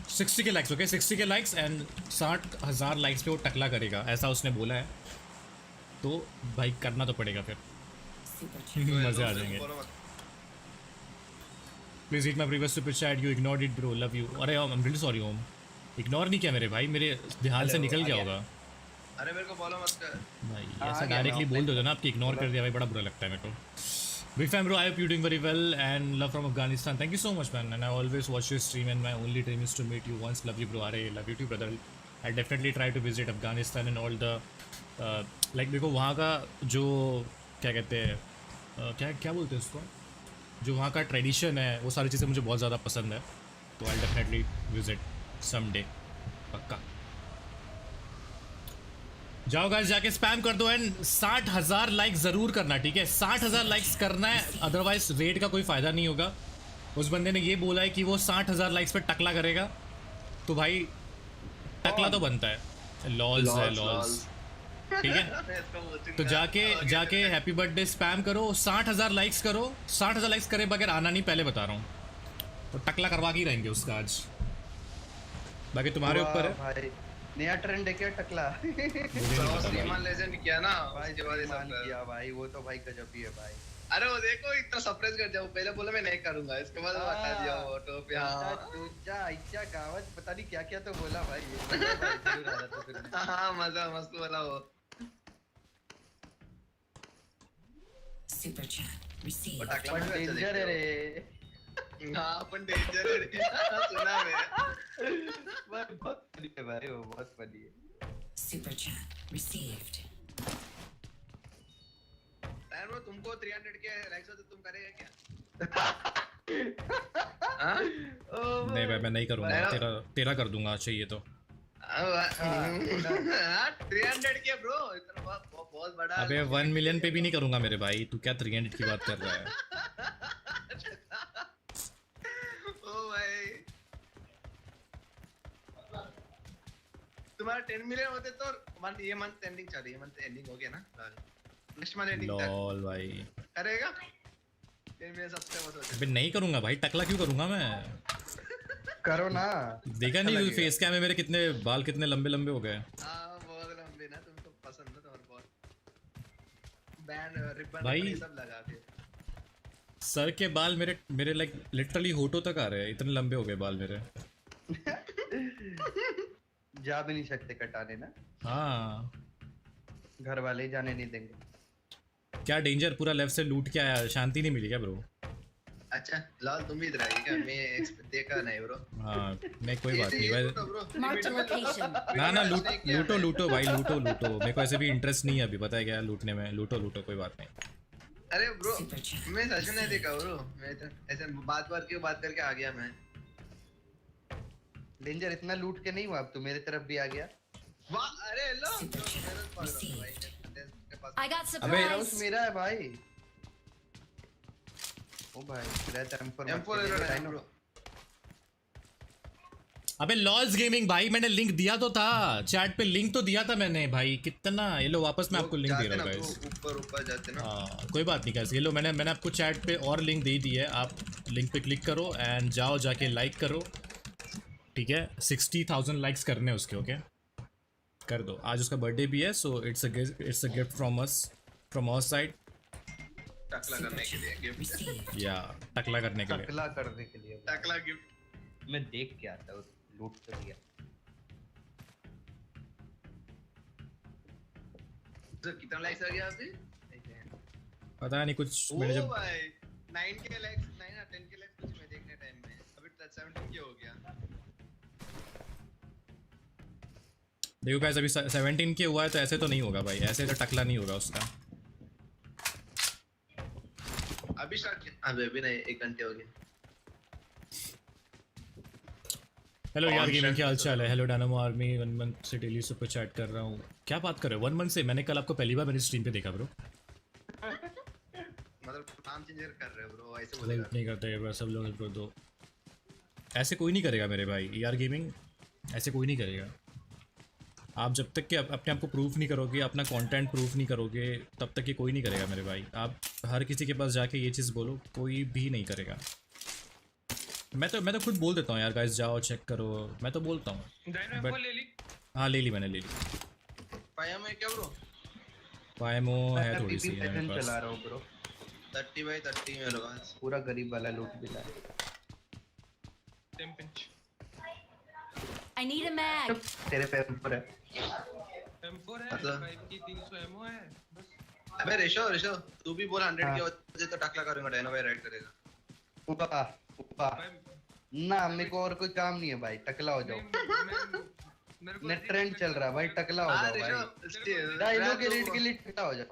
[SPEAKER 3] 60 के लाइक्स, ओके 60 के लाइक्स एंड 60,000 लाइक्स पे वो टकला करेगा, ऐसा उसने बोला है, तो भाई करना तो पड़ेगा फिर।
[SPEAKER 5] Super chat.
[SPEAKER 3] मज़े आ जाएंगे। Please read my previous super chat, you ignored it bro, love you. अरे I am really sorry Om, ignore नहीं किया मेरे भाई, मेरे ध्यान से निकल गया होगा
[SPEAKER 2] अरे मेरे को फॉलो मत कर
[SPEAKER 3] भाई, ऐसा डायरेक्टली बोल दो ना आपकी, इग्नोर कर दिया भाई, बड़ा बुरा लगता है मेरे को। Big fan bro, I hope you doing very well and love from Afghanistan, thank you so much man, and I always watch your stream and my only dream is to meet you once, love you bro. अरे love you too brother, I definitely try to visit Afghanistan and all the like, देखो वहाँ का जो क्या कहते हैं क्या बोलते हैं उसको, जो वहाँ का ट्रेडिशन है, वो सारी चीज़ें मुझे बहुत ज़्यादा पसंद है, तो आई डेफिनेटली विजिट समडे, पक्का। जाओ गाइस जाके स्पैम कर दो एंड 60,000 लाइक ज़रूर करना, ठीक है, 60,000 लाइक्स करना है, अदरवाइज रेट का कोई फ़ायदा नहीं होगा। उस बंदे ने ये बोला है कि वो 60,000 लाइक्स पे टकला करेगा, तो भाई टकला तो बनता है, लॉल्स है लॉल्स, ठीक है। तो जाके हैप्पी बर्थडे स्पैम करो, 60,000 लाइक्स करो, 60,000 लाइक्स करे बगैर आना नहीं, पहले बता रहा हूँ, तो टकला करवा के ही रहेंगे उसका आज, बाकी तुम्हारे ऊपर है
[SPEAKER 1] भाई। नया ट्रेंड है क्या टकला?
[SPEAKER 2] श्रीमान लेजेंड किया ना
[SPEAKER 1] भाई
[SPEAKER 2] उसके बाद ये सब
[SPEAKER 1] किया भाई, वो तो भाई गजब ही है भाई।
[SPEAKER 2] अरे वो देखो इतना सरप्राइज कर जाओ, पहले बोला मैं नहीं करूंगा, इसके बाद वो हटा दिया वो टॉप यहाँ।
[SPEAKER 1] तुझा इच्छा गावत पता नहीं क्या क्या तो बोला भाई, ये जरूर आ रहा था फिर।
[SPEAKER 2] हाँ मजा मस्त बोला वो।
[SPEAKER 5] Super chat received.
[SPEAKER 2] टकला में भी अच्छा
[SPEAKER 1] डेंजर है
[SPEAKER 2] दिखते
[SPEAKER 1] रे।
[SPEAKER 2] हो। हाँ अपन डेंजर है रे। सुना मैं।
[SPEAKER 1] बहुत फनी है भाई, वो बहुत फनी है।
[SPEAKER 5] Super chat received.
[SPEAKER 2] यार वो तुमको 300 के लाइक्स होते तुम करेगा क्या? हाँ?
[SPEAKER 3] नहीं भाई मैं नहीं करूँगा, तेरा कर दूंगा चाहिए तो।
[SPEAKER 2] 300 के ब्रो, इतना बहुत बड़ा।
[SPEAKER 3] अबे 1 मिलियन पे भी नहीं करूँगा मेरे भाई, तू क्या 300 की बात कर रहा है?
[SPEAKER 2] ओ भाई तुम्हारा 10 मिलियन होते तो ये मंथ एंडिंग चल रही है, मंथ एंडिंग हो गया ना, नेक्स्ट मंथ एंडिंग तक
[SPEAKER 3] लॉल भाई
[SPEAKER 2] करेगा 10 मिलियन सब्सक्राइबर्स होते।
[SPEAKER 3] अबे नहीं करूँगा भाई, टकला क्यों करूँगा मैं?
[SPEAKER 1] करो ना।
[SPEAKER 3] देखा नहीं फेस कैम में मेरे कितने बाल कितने लंबे लंबे हो गए।
[SPEAKER 2] हाँ बहुत लंबे ना, तुमको पसंद है तुम्हारे बहुत बैंड रिबन
[SPEAKER 3] भाई
[SPEAKER 2] सब लगा के।
[SPEAKER 3] सर के बाल मेरे लाइक लिटरली होठों तक आ रहे हैं, इतने लंबे हो गए बाल मेरे।
[SPEAKER 1] जा भी नहीं सकते कटाने ना।
[SPEAKER 3] हाँ
[SPEAKER 1] घर वाले ही जाने नहीं देंगे।
[SPEAKER 3] क्या डेंजर, पूरा लेफ्ट से लूट के आया, शांति नहीं मिली क्या ब्रो?
[SPEAKER 2] अच्छा लाल तुम भी इधर आई क्या? मैं देखा नहीं ब्रो।
[SPEAKER 3] हाँ नहीं कोई बात नहीं भाई।
[SPEAKER 4] Marked a location.
[SPEAKER 3] ना ना लूटो लूटो भाई, लूटो लूटो, मेरे को ऐसे भी इंटरेस्ट नहीं है अभी, पता है क्या लूटने में, लूटो लूटो कोई बात नहीं।
[SPEAKER 2] अरे ब्रो मैं सच में नहीं देखा ब्रो, मैं तो ऐसे बात करके आ गया मैं।
[SPEAKER 1] डेंजर इतना लूट के नहीं हुआ, अब तू मेरे तरफ भी आ गया।
[SPEAKER 2] वाह अरे लो
[SPEAKER 4] I got
[SPEAKER 3] अबे
[SPEAKER 1] हाउस
[SPEAKER 4] supplies.
[SPEAKER 1] मेरा है भाई। ओ भाई रहता M4
[SPEAKER 2] M4 है ब्रो।
[SPEAKER 3] अबे लॉस गेमिंग भाई, मैंने लिंक दिया तो था चैट पे, लिंक तो दिया था मैंने भाई, कितना ये लो वापस मैं आपको लिंक दे रहा हूँ गाइस।
[SPEAKER 2] ऊपर जाते ना।
[SPEAKER 3] हाँ कोई बात नहीं गाइस, ये लो मैंने आपको चैट पे और लिंक दे दी है, आप लिंक पे क्लिक करो एंड जाओ जाके लाइक करो, ठीक है? 60,000 लाइक्स करने उसके, ओके कर दो। आज उसका बर्थडे भी है, so it's a gift from us, from our side.
[SPEAKER 2] टकला करने के लिए गिफ्ट।
[SPEAKER 3] या टकला करने के लिए।
[SPEAKER 1] टकला करने के लिए
[SPEAKER 2] टकला गिफ्ट।
[SPEAKER 1] मैं देख के आता हूँ, लूट कर दिया।
[SPEAKER 2] तो कितना लाइक्स आ गया अभी?
[SPEAKER 3] पता नहीं कुछ
[SPEAKER 2] ओ
[SPEAKER 3] मैंने जब
[SPEAKER 2] भाई 9k लाइक्स, 9 या 10k लाइक्स कुछ मैं देखने टाइम में अभी 17k हो गया।
[SPEAKER 3] देखो गाइस अभी 17 के हुआ है, तो ऐसे तो नहीं होगा भाई, ऐसे तो टकला नहीं होगा उसका।
[SPEAKER 2] अभी स्टार्ट किया, अभी नहीं 1 घंटे हो गए।
[SPEAKER 3] हेलो यार गेमिंग, क्या हाल चाल है? हेलो डायनामो आर्मी, 1 मंथ से डेली सुपर चैट कर रहा हूँ। क्या बात कर रहे हो 1 मंथ से? मैंने कल आपको पहली बार मेरी स्ट्रीम पे देखा ब्रो।
[SPEAKER 2] मतलब नाम चेंज कर रहे हो ब्रो, ऐसे
[SPEAKER 3] हेल्प
[SPEAKER 2] बोलेगा।
[SPEAKER 3] नहीं करते ब्रो सब लोग ब्रो, दो ऐसे कोई नहीं करेगा मेरे भाई। यार गेमिंग ऐसे कोई नहीं करेगा। आप जब तक कि अपने आप को प्रूफ नहीं करोगे, अपना कंटेंट प्रूफ नहीं करोगे, तब तक ये कोई नहीं करेगा मेरे भाई। आप हर किसी के पास जाके ये चीज़ बोलो, कोई भी नहीं करेगा। मैं तो खुद बोल देता हूँ यार गाइस जाओ चेक करो, मैं तो बोलता हूँ।
[SPEAKER 6] डायनो
[SPEAKER 3] But-
[SPEAKER 6] को ले ली।
[SPEAKER 3] हाँ ले ली मैंने, ले ली।
[SPEAKER 2] पाया में क्या ब्रो?
[SPEAKER 3] पाएमो है थोड़ी
[SPEAKER 1] 30
[SPEAKER 3] सी है मेरे
[SPEAKER 1] सेकंड
[SPEAKER 3] पास।
[SPEAKER 1] चला रहा हूँ ब्रो,
[SPEAKER 2] 30/30 मेरे पास।
[SPEAKER 1] पूरा गरीब वाला लूट मिला है।
[SPEAKER 6] टेम pinch.
[SPEAKER 4] I need a mag.
[SPEAKER 1] तेरे पे M4 है।
[SPEAKER 6] M4 है,
[SPEAKER 2] मतलब?
[SPEAKER 6] 5 की 300 एमओ है बस।
[SPEAKER 2] अबे ऋषो तू भी बोल 100 के वजह तो टकला करूंगा, डायनो भाई राइड करेगा।
[SPEAKER 1] ऊपा ऊपा ना, मेरे को और कोई काम नहीं है भाई, टकला हो जाओ।
[SPEAKER 6] मेरे को
[SPEAKER 1] नेट ट्रेंड चल रहा है भाई, टकला हो जाओ भाई। डायनो के रेट के लिए टकला हो जाओ।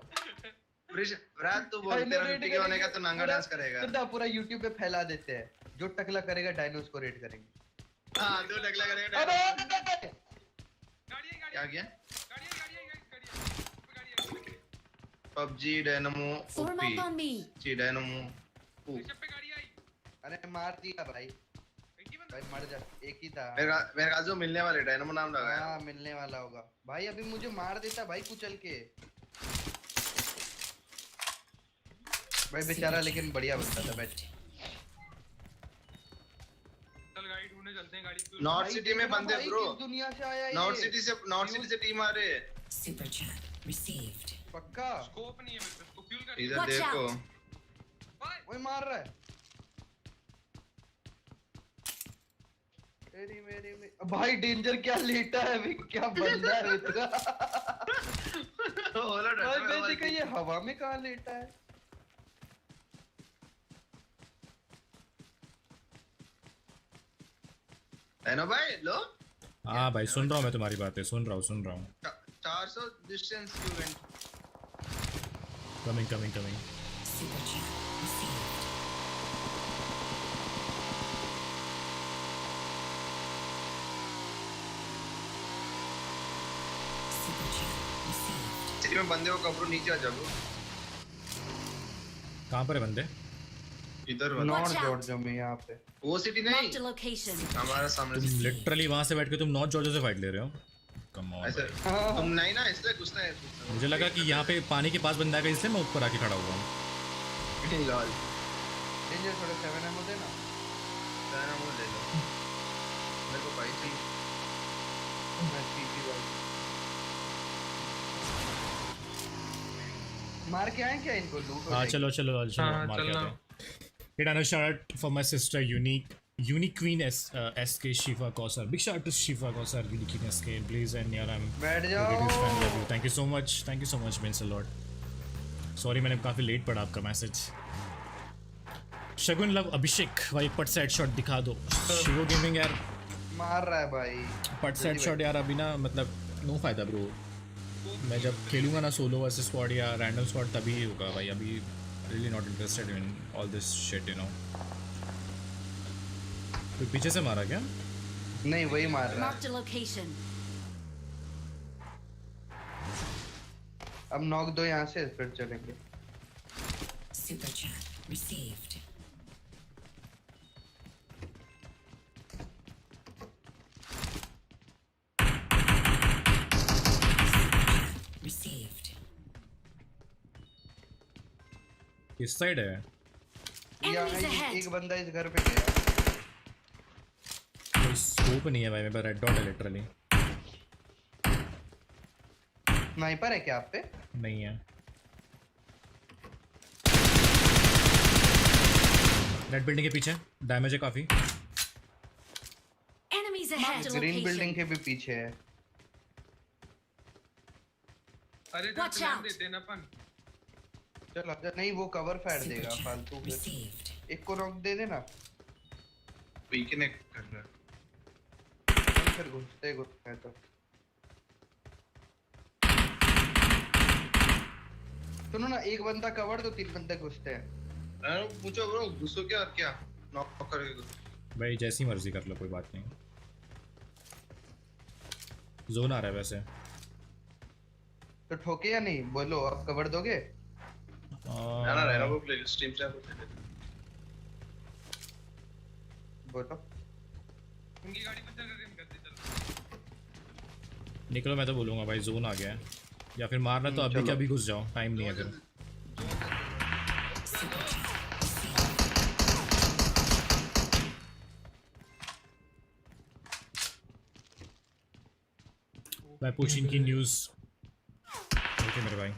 [SPEAKER 2] रात तू बोल
[SPEAKER 1] डायनो
[SPEAKER 2] तेरा
[SPEAKER 1] रेट
[SPEAKER 2] 50 के होने का तो नांगा डांस करेगा।
[SPEAKER 1] सीधा पूरा YouTube पे फैला देते हैं, जो टकला करेगा डायनोस को रेट करेंगे।
[SPEAKER 2] हां तू टकला करेगा।
[SPEAKER 1] अबे
[SPEAKER 6] गाड़ी है,
[SPEAKER 2] क्या गया?
[SPEAKER 6] गाड़ी है।
[SPEAKER 2] PUBG Dynamo
[SPEAKER 4] Form up on me.
[SPEAKER 2] जी डायनामो।
[SPEAKER 6] ऋषभ पे गाड़ी आई।
[SPEAKER 1] अरे मार दिया भाई,
[SPEAKER 6] एक ही बंदा।
[SPEAKER 1] भाई मर जा, एक ही था।
[SPEAKER 2] मेरे का जो मिलने वाले डायनामो नाम लगा है।
[SPEAKER 1] हाँ मिलने वाला होगा भाई, अभी मुझे मार देता भाई कुचल के। भाई बेचारा लेकिन बढ़िया बंदा था बैठ।
[SPEAKER 6] चल गाड़ी ढूंढने चलते हैं, गाड़ी क्यों?
[SPEAKER 2] नॉर्थ सिटी में बंदे
[SPEAKER 1] भाई,
[SPEAKER 2] ब्रो,
[SPEAKER 1] किस दुनिया से आया ये?
[SPEAKER 2] नॉर्थ सिटी से टीम आ रहे हैं।
[SPEAKER 5] Super chat received.
[SPEAKER 1] पक्का
[SPEAKER 6] स्कोप नहीं है मेरे पे, इसको फ्यूल कर।
[SPEAKER 2] इधर
[SPEAKER 4] Watch
[SPEAKER 2] देखो।
[SPEAKER 4] out.
[SPEAKER 1] वही मार रहा है। मेरी भाई डेंजर क्या लेटा है अभी, क्या बंदा है इतना।
[SPEAKER 2] ओला
[SPEAKER 1] भाई वैसे कि ये हवा में कहाँ लेटा है।
[SPEAKER 2] है ना भाई लो।
[SPEAKER 3] हाँ भाई सुन रहा हूँ मैं तुम्हारी बातें, सुन रहा हूँ
[SPEAKER 2] 400 डिस्टेंस क्यों went?
[SPEAKER 3] Coming.
[SPEAKER 5] Super chat received. Super chat received.
[SPEAKER 2] City में बंदे को कब्रों नीचे आ जाओ।
[SPEAKER 3] कहाँ पर है बंदे?
[SPEAKER 2] इधर वाला
[SPEAKER 1] नॉर्थ
[SPEAKER 4] Watch out.
[SPEAKER 1] जॉर्जिया में यहाँ पे।
[SPEAKER 2] वो सिटी नहीं,
[SPEAKER 4] Marked a location.
[SPEAKER 2] हमारा सामने
[SPEAKER 3] तुम लिटरली वहाँ से बैठ के तुम नॉर्थ जॉर्जिया से फाइट ले रहे हो? कम ऑन
[SPEAKER 2] ऐसे
[SPEAKER 1] हाँ।
[SPEAKER 2] तुम नहीं ना, इसलिए कुछ नहीं।
[SPEAKER 3] मुझे लगा कि यहाँ पे पानी के पास बंदा है इसलिए मैं ऊपर आके खड़ा हुआ हूँ।
[SPEAKER 2] लॉल
[SPEAKER 1] डेंजर थोड़े 7 एमओ देना।
[SPEAKER 2] डायनामो ले लो मेरे को भाई चाहिए।
[SPEAKER 1] मैं सीपी भाई मार के आए क्या इनको, लूट हो
[SPEAKER 3] हाँ
[SPEAKER 1] जाएगी।
[SPEAKER 3] चलो
[SPEAKER 6] हाँ,
[SPEAKER 3] मार के
[SPEAKER 6] चलना।
[SPEAKER 3] आते हैं। Hit on a shot for my sister Unique. Unique Queen SK Shiva Kausar. Big shout out to Shiva Kausar, Unique Queen SK, Blaze, and यार I'm
[SPEAKER 1] बैठ
[SPEAKER 3] your biggest fan. Love
[SPEAKER 1] जाओ
[SPEAKER 3] you. Thank you so much. Thank you so much, means a lot. Sorry मैंने काफ़ी late पढ़ा आपका message. शगुन love अभिषेक भाई पट set shot दिखा दो. शिवो गेमिंग यार
[SPEAKER 1] मार रहा है भाई
[SPEAKER 3] पट सेट शॉट यार अभी ना मतलब नो फायदा ब्रो. मैं जब खेलूंगा ना सोलो वर्सेस स्क्वाड या रैंडम स्क्वाड तभी होगा भाई. अभी really not interested in all this shit you know. तो पीछे से मारा क्या?
[SPEAKER 1] नहीं वही मार रहा है.
[SPEAKER 4] Marked a location.
[SPEAKER 1] अब नॉक दो यहाँ से फिर चलेंगे.
[SPEAKER 5] Super chat received. Received.
[SPEAKER 3] इस साइड है.
[SPEAKER 1] यहाँ
[SPEAKER 4] Enemies ahead.
[SPEAKER 1] एक बंदा इस घर पे गया.
[SPEAKER 3] कोई स्कोप नहीं है भाई मेरे पास. रेड डॉट है लिटरली.
[SPEAKER 1] स्नाइपर है क्या आप पे?
[SPEAKER 3] नहीं है. रेड बिल्डिंग के पीछे डैमेज है काफी.
[SPEAKER 4] Enemies ahead.
[SPEAKER 1] ग्रीन बिल्डिंग के भी पीछे है.
[SPEAKER 6] अरे
[SPEAKER 4] Watch
[SPEAKER 6] जब
[SPEAKER 4] out.
[SPEAKER 6] दे देना अपन.
[SPEAKER 1] चल आजा. नहीं वो कवर फायर
[SPEAKER 5] Super
[SPEAKER 1] देगा
[SPEAKER 5] chat
[SPEAKER 1] फालतू. फिर
[SPEAKER 5] received.
[SPEAKER 1] एक को नॉक दे देना.
[SPEAKER 2] वीकनेक कर रहा है.
[SPEAKER 1] फिर घुसते है तो सुनो ना. एक बंदा कवर तो 3 बंदे घुसते हैं.
[SPEAKER 2] अरे पूछो ब्रो घुसो क्या और क्या नॉक करेगा.
[SPEAKER 3] भाई जैसी मर्जी कर लो कोई बात नहीं. जोन आ रहा है वैसे.
[SPEAKER 1] तो ठोके या नहीं बोलो. आप कवर दोगे?
[SPEAKER 2] ना रहना वो प्ले स्ट्रीम से
[SPEAKER 1] बोलो.
[SPEAKER 6] उनकी गाड़ी पंचर करके निकलते चलो.
[SPEAKER 3] निकलो. मैं तो बोलूँगा भाई जोन आ गया है. या फिर मारना तो अभी
[SPEAKER 1] चलो.
[SPEAKER 3] क्या अभी घुस जाओ. टाइम नहीं है फिर.
[SPEAKER 5] Super chat
[SPEAKER 3] मैं पुशिंग की न्यूज़. ओके मेरे भाई.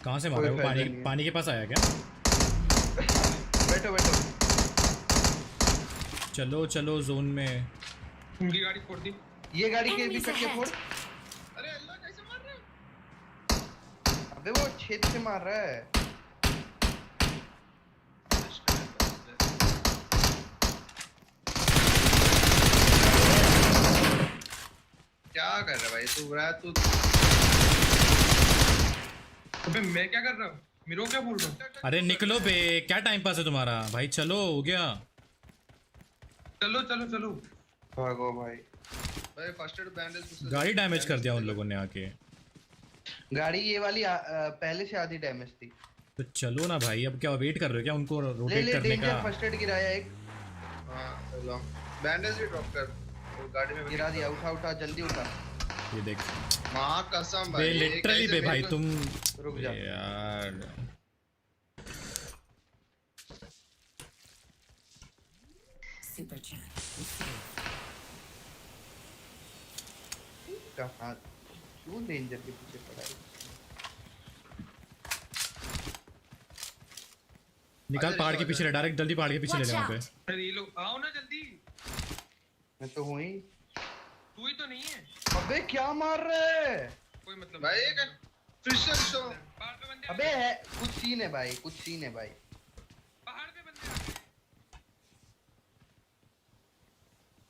[SPEAKER 3] कहाँ से मारा है वो?
[SPEAKER 1] कोई फायदा नहीं है.
[SPEAKER 3] पानी के पास आया क्या?
[SPEAKER 1] बैठो बैठो.
[SPEAKER 3] चलो चलो जोन में.
[SPEAKER 6] उनकी गाड़ी फोड़ दी.
[SPEAKER 1] ये गाड़ी के भी
[SPEAKER 4] Enemies
[SPEAKER 1] करके
[SPEAKER 4] ahead.
[SPEAKER 1] फोड़.
[SPEAKER 6] अरे अल्लाह कैसे मार रहे हो.
[SPEAKER 1] अबे वो छेद से मार रहा है.
[SPEAKER 2] क्या कर रहा है भाई तू. रहा तू
[SPEAKER 6] अबे मैं क्या कर रहा हूँ. मेरे को क्या बोल रहा हूँ.
[SPEAKER 3] अरे निकलो बे. क्या टाइम पास है तुम्हारा भाई. चलो हो गया.
[SPEAKER 6] चलो चलो चलो.
[SPEAKER 1] भागो भाई.
[SPEAKER 2] भाई फर्स्ट एड बैंडेज
[SPEAKER 3] गाड़ी डैमेज कर दिया उन लोगों ने आके.
[SPEAKER 1] गाड़ी ये वाली पहले से आधी डैमेज थी.
[SPEAKER 3] तो चलो ना भाई. अब क्या वेट कर रहे हो क्या उनको
[SPEAKER 1] ले
[SPEAKER 3] रोटेट
[SPEAKER 1] ले
[SPEAKER 3] करने
[SPEAKER 1] डेंजर
[SPEAKER 3] का?
[SPEAKER 1] फर्स्ट एड गिराया एक.
[SPEAKER 2] हां चलो बैंडेज भी ड्रॉप कर. वो गाड़ी में
[SPEAKER 1] गिरा दिया. उठा उठा जल्दी उठा.
[SPEAKER 3] ये देख
[SPEAKER 2] मां कसम
[SPEAKER 3] बे
[SPEAKER 2] भाई.
[SPEAKER 3] लिटरली बे भाई तुम.
[SPEAKER 1] रुक जा.
[SPEAKER 3] यार
[SPEAKER 5] super chat received.
[SPEAKER 1] कहाँ क्यों डेंजर के पीछे पड़ा है?
[SPEAKER 3] निकाल पहाड़ के पीछे ले. डायरेक्ट जल्दी पहाड़ के पीछे ले
[SPEAKER 4] Watch
[SPEAKER 3] ले वहाँ पे.
[SPEAKER 4] out.
[SPEAKER 6] अरे ये लोग आओ ना जल्दी.
[SPEAKER 1] मैं तो हूँ ही.
[SPEAKER 6] तू ही तो नहीं है.
[SPEAKER 1] अबे क्या मार रहे है?
[SPEAKER 6] कोई मतलब
[SPEAKER 2] भाई एक फिशर शो.
[SPEAKER 6] पहाड़ पे बंदे आ
[SPEAKER 1] अबे
[SPEAKER 6] गए.
[SPEAKER 1] है कुछ सीन है भाई. कुछ सीन है भाई.
[SPEAKER 6] पहाड़ पे बंदे आ गए.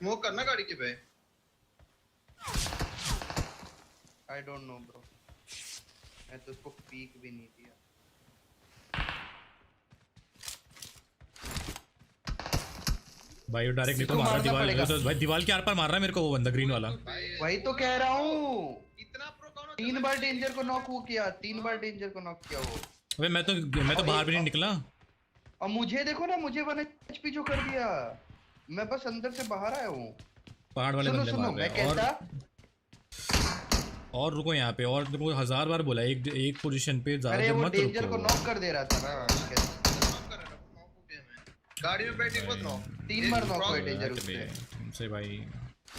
[SPEAKER 2] वो करना गाड़ी के पे.
[SPEAKER 1] I don't know bro. मैं तो उसको पीक भी नहीं दिया.
[SPEAKER 3] भाई वो डायरेक्ट नहीं तो
[SPEAKER 1] इसको
[SPEAKER 3] मार रहा
[SPEAKER 1] मारना
[SPEAKER 3] दीवार.
[SPEAKER 1] पड़ेगा.
[SPEAKER 3] तो भाई दीवार के आर पार मार रहा है मेरे को वो बंदा ग्रीन वाला.
[SPEAKER 1] वही तो कह रहा हूँ.
[SPEAKER 2] इतना प्रो कौन
[SPEAKER 1] 3 बार डेंजर को नॉक वो किया. 3 बार डेंजर को नॉक किया वो.
[SPEAKER 3] अबे मैं तो बाहर भी नहीं निकला.
[SPEAKER 1] और मुझे देखो ना. मुझे 1 HP जो कर दिया. मैं बस अंदर से बाहर आया हूँ.
[SPEAKER 3] पहाड़ वाले
[SPEAKER 1] सुनो
[SPEAKER 3] बंदे
[SPEAKER 1] सुनो
[SPEAKER 3] मार
[SPEAKER 1] मैं
[SPEAKER 3] रहे हैं.
[SPEAKER 1] कहता.
[SPEAKER 3] और रुको यहाँ पे. और तुमको 1000 बार बोला एक पोजीशन पे
[SPEAKER 1] अरे
[SPEAKER 3] ज्यादा
[SPEAKER 1] वो
[SPEAKER 3] मत
[SPEAKER 1] डेंजर को
[SPEAKER 3] रुको.
[SPEAKER 1] नॉक कर दे रहा था ना.
[SPEAKER 2] गाड़ी में बैठ एक बार नॉक.
[SPEAKER 1] 3 बार नॉक हुए
[SPEAKER 2] Wrong.
[SPEAKER 1] डेंजर
[SPEAKER 3] बे,
[SPEAKER 1] उससे.
[SPEAKER 3] तुमसे भाई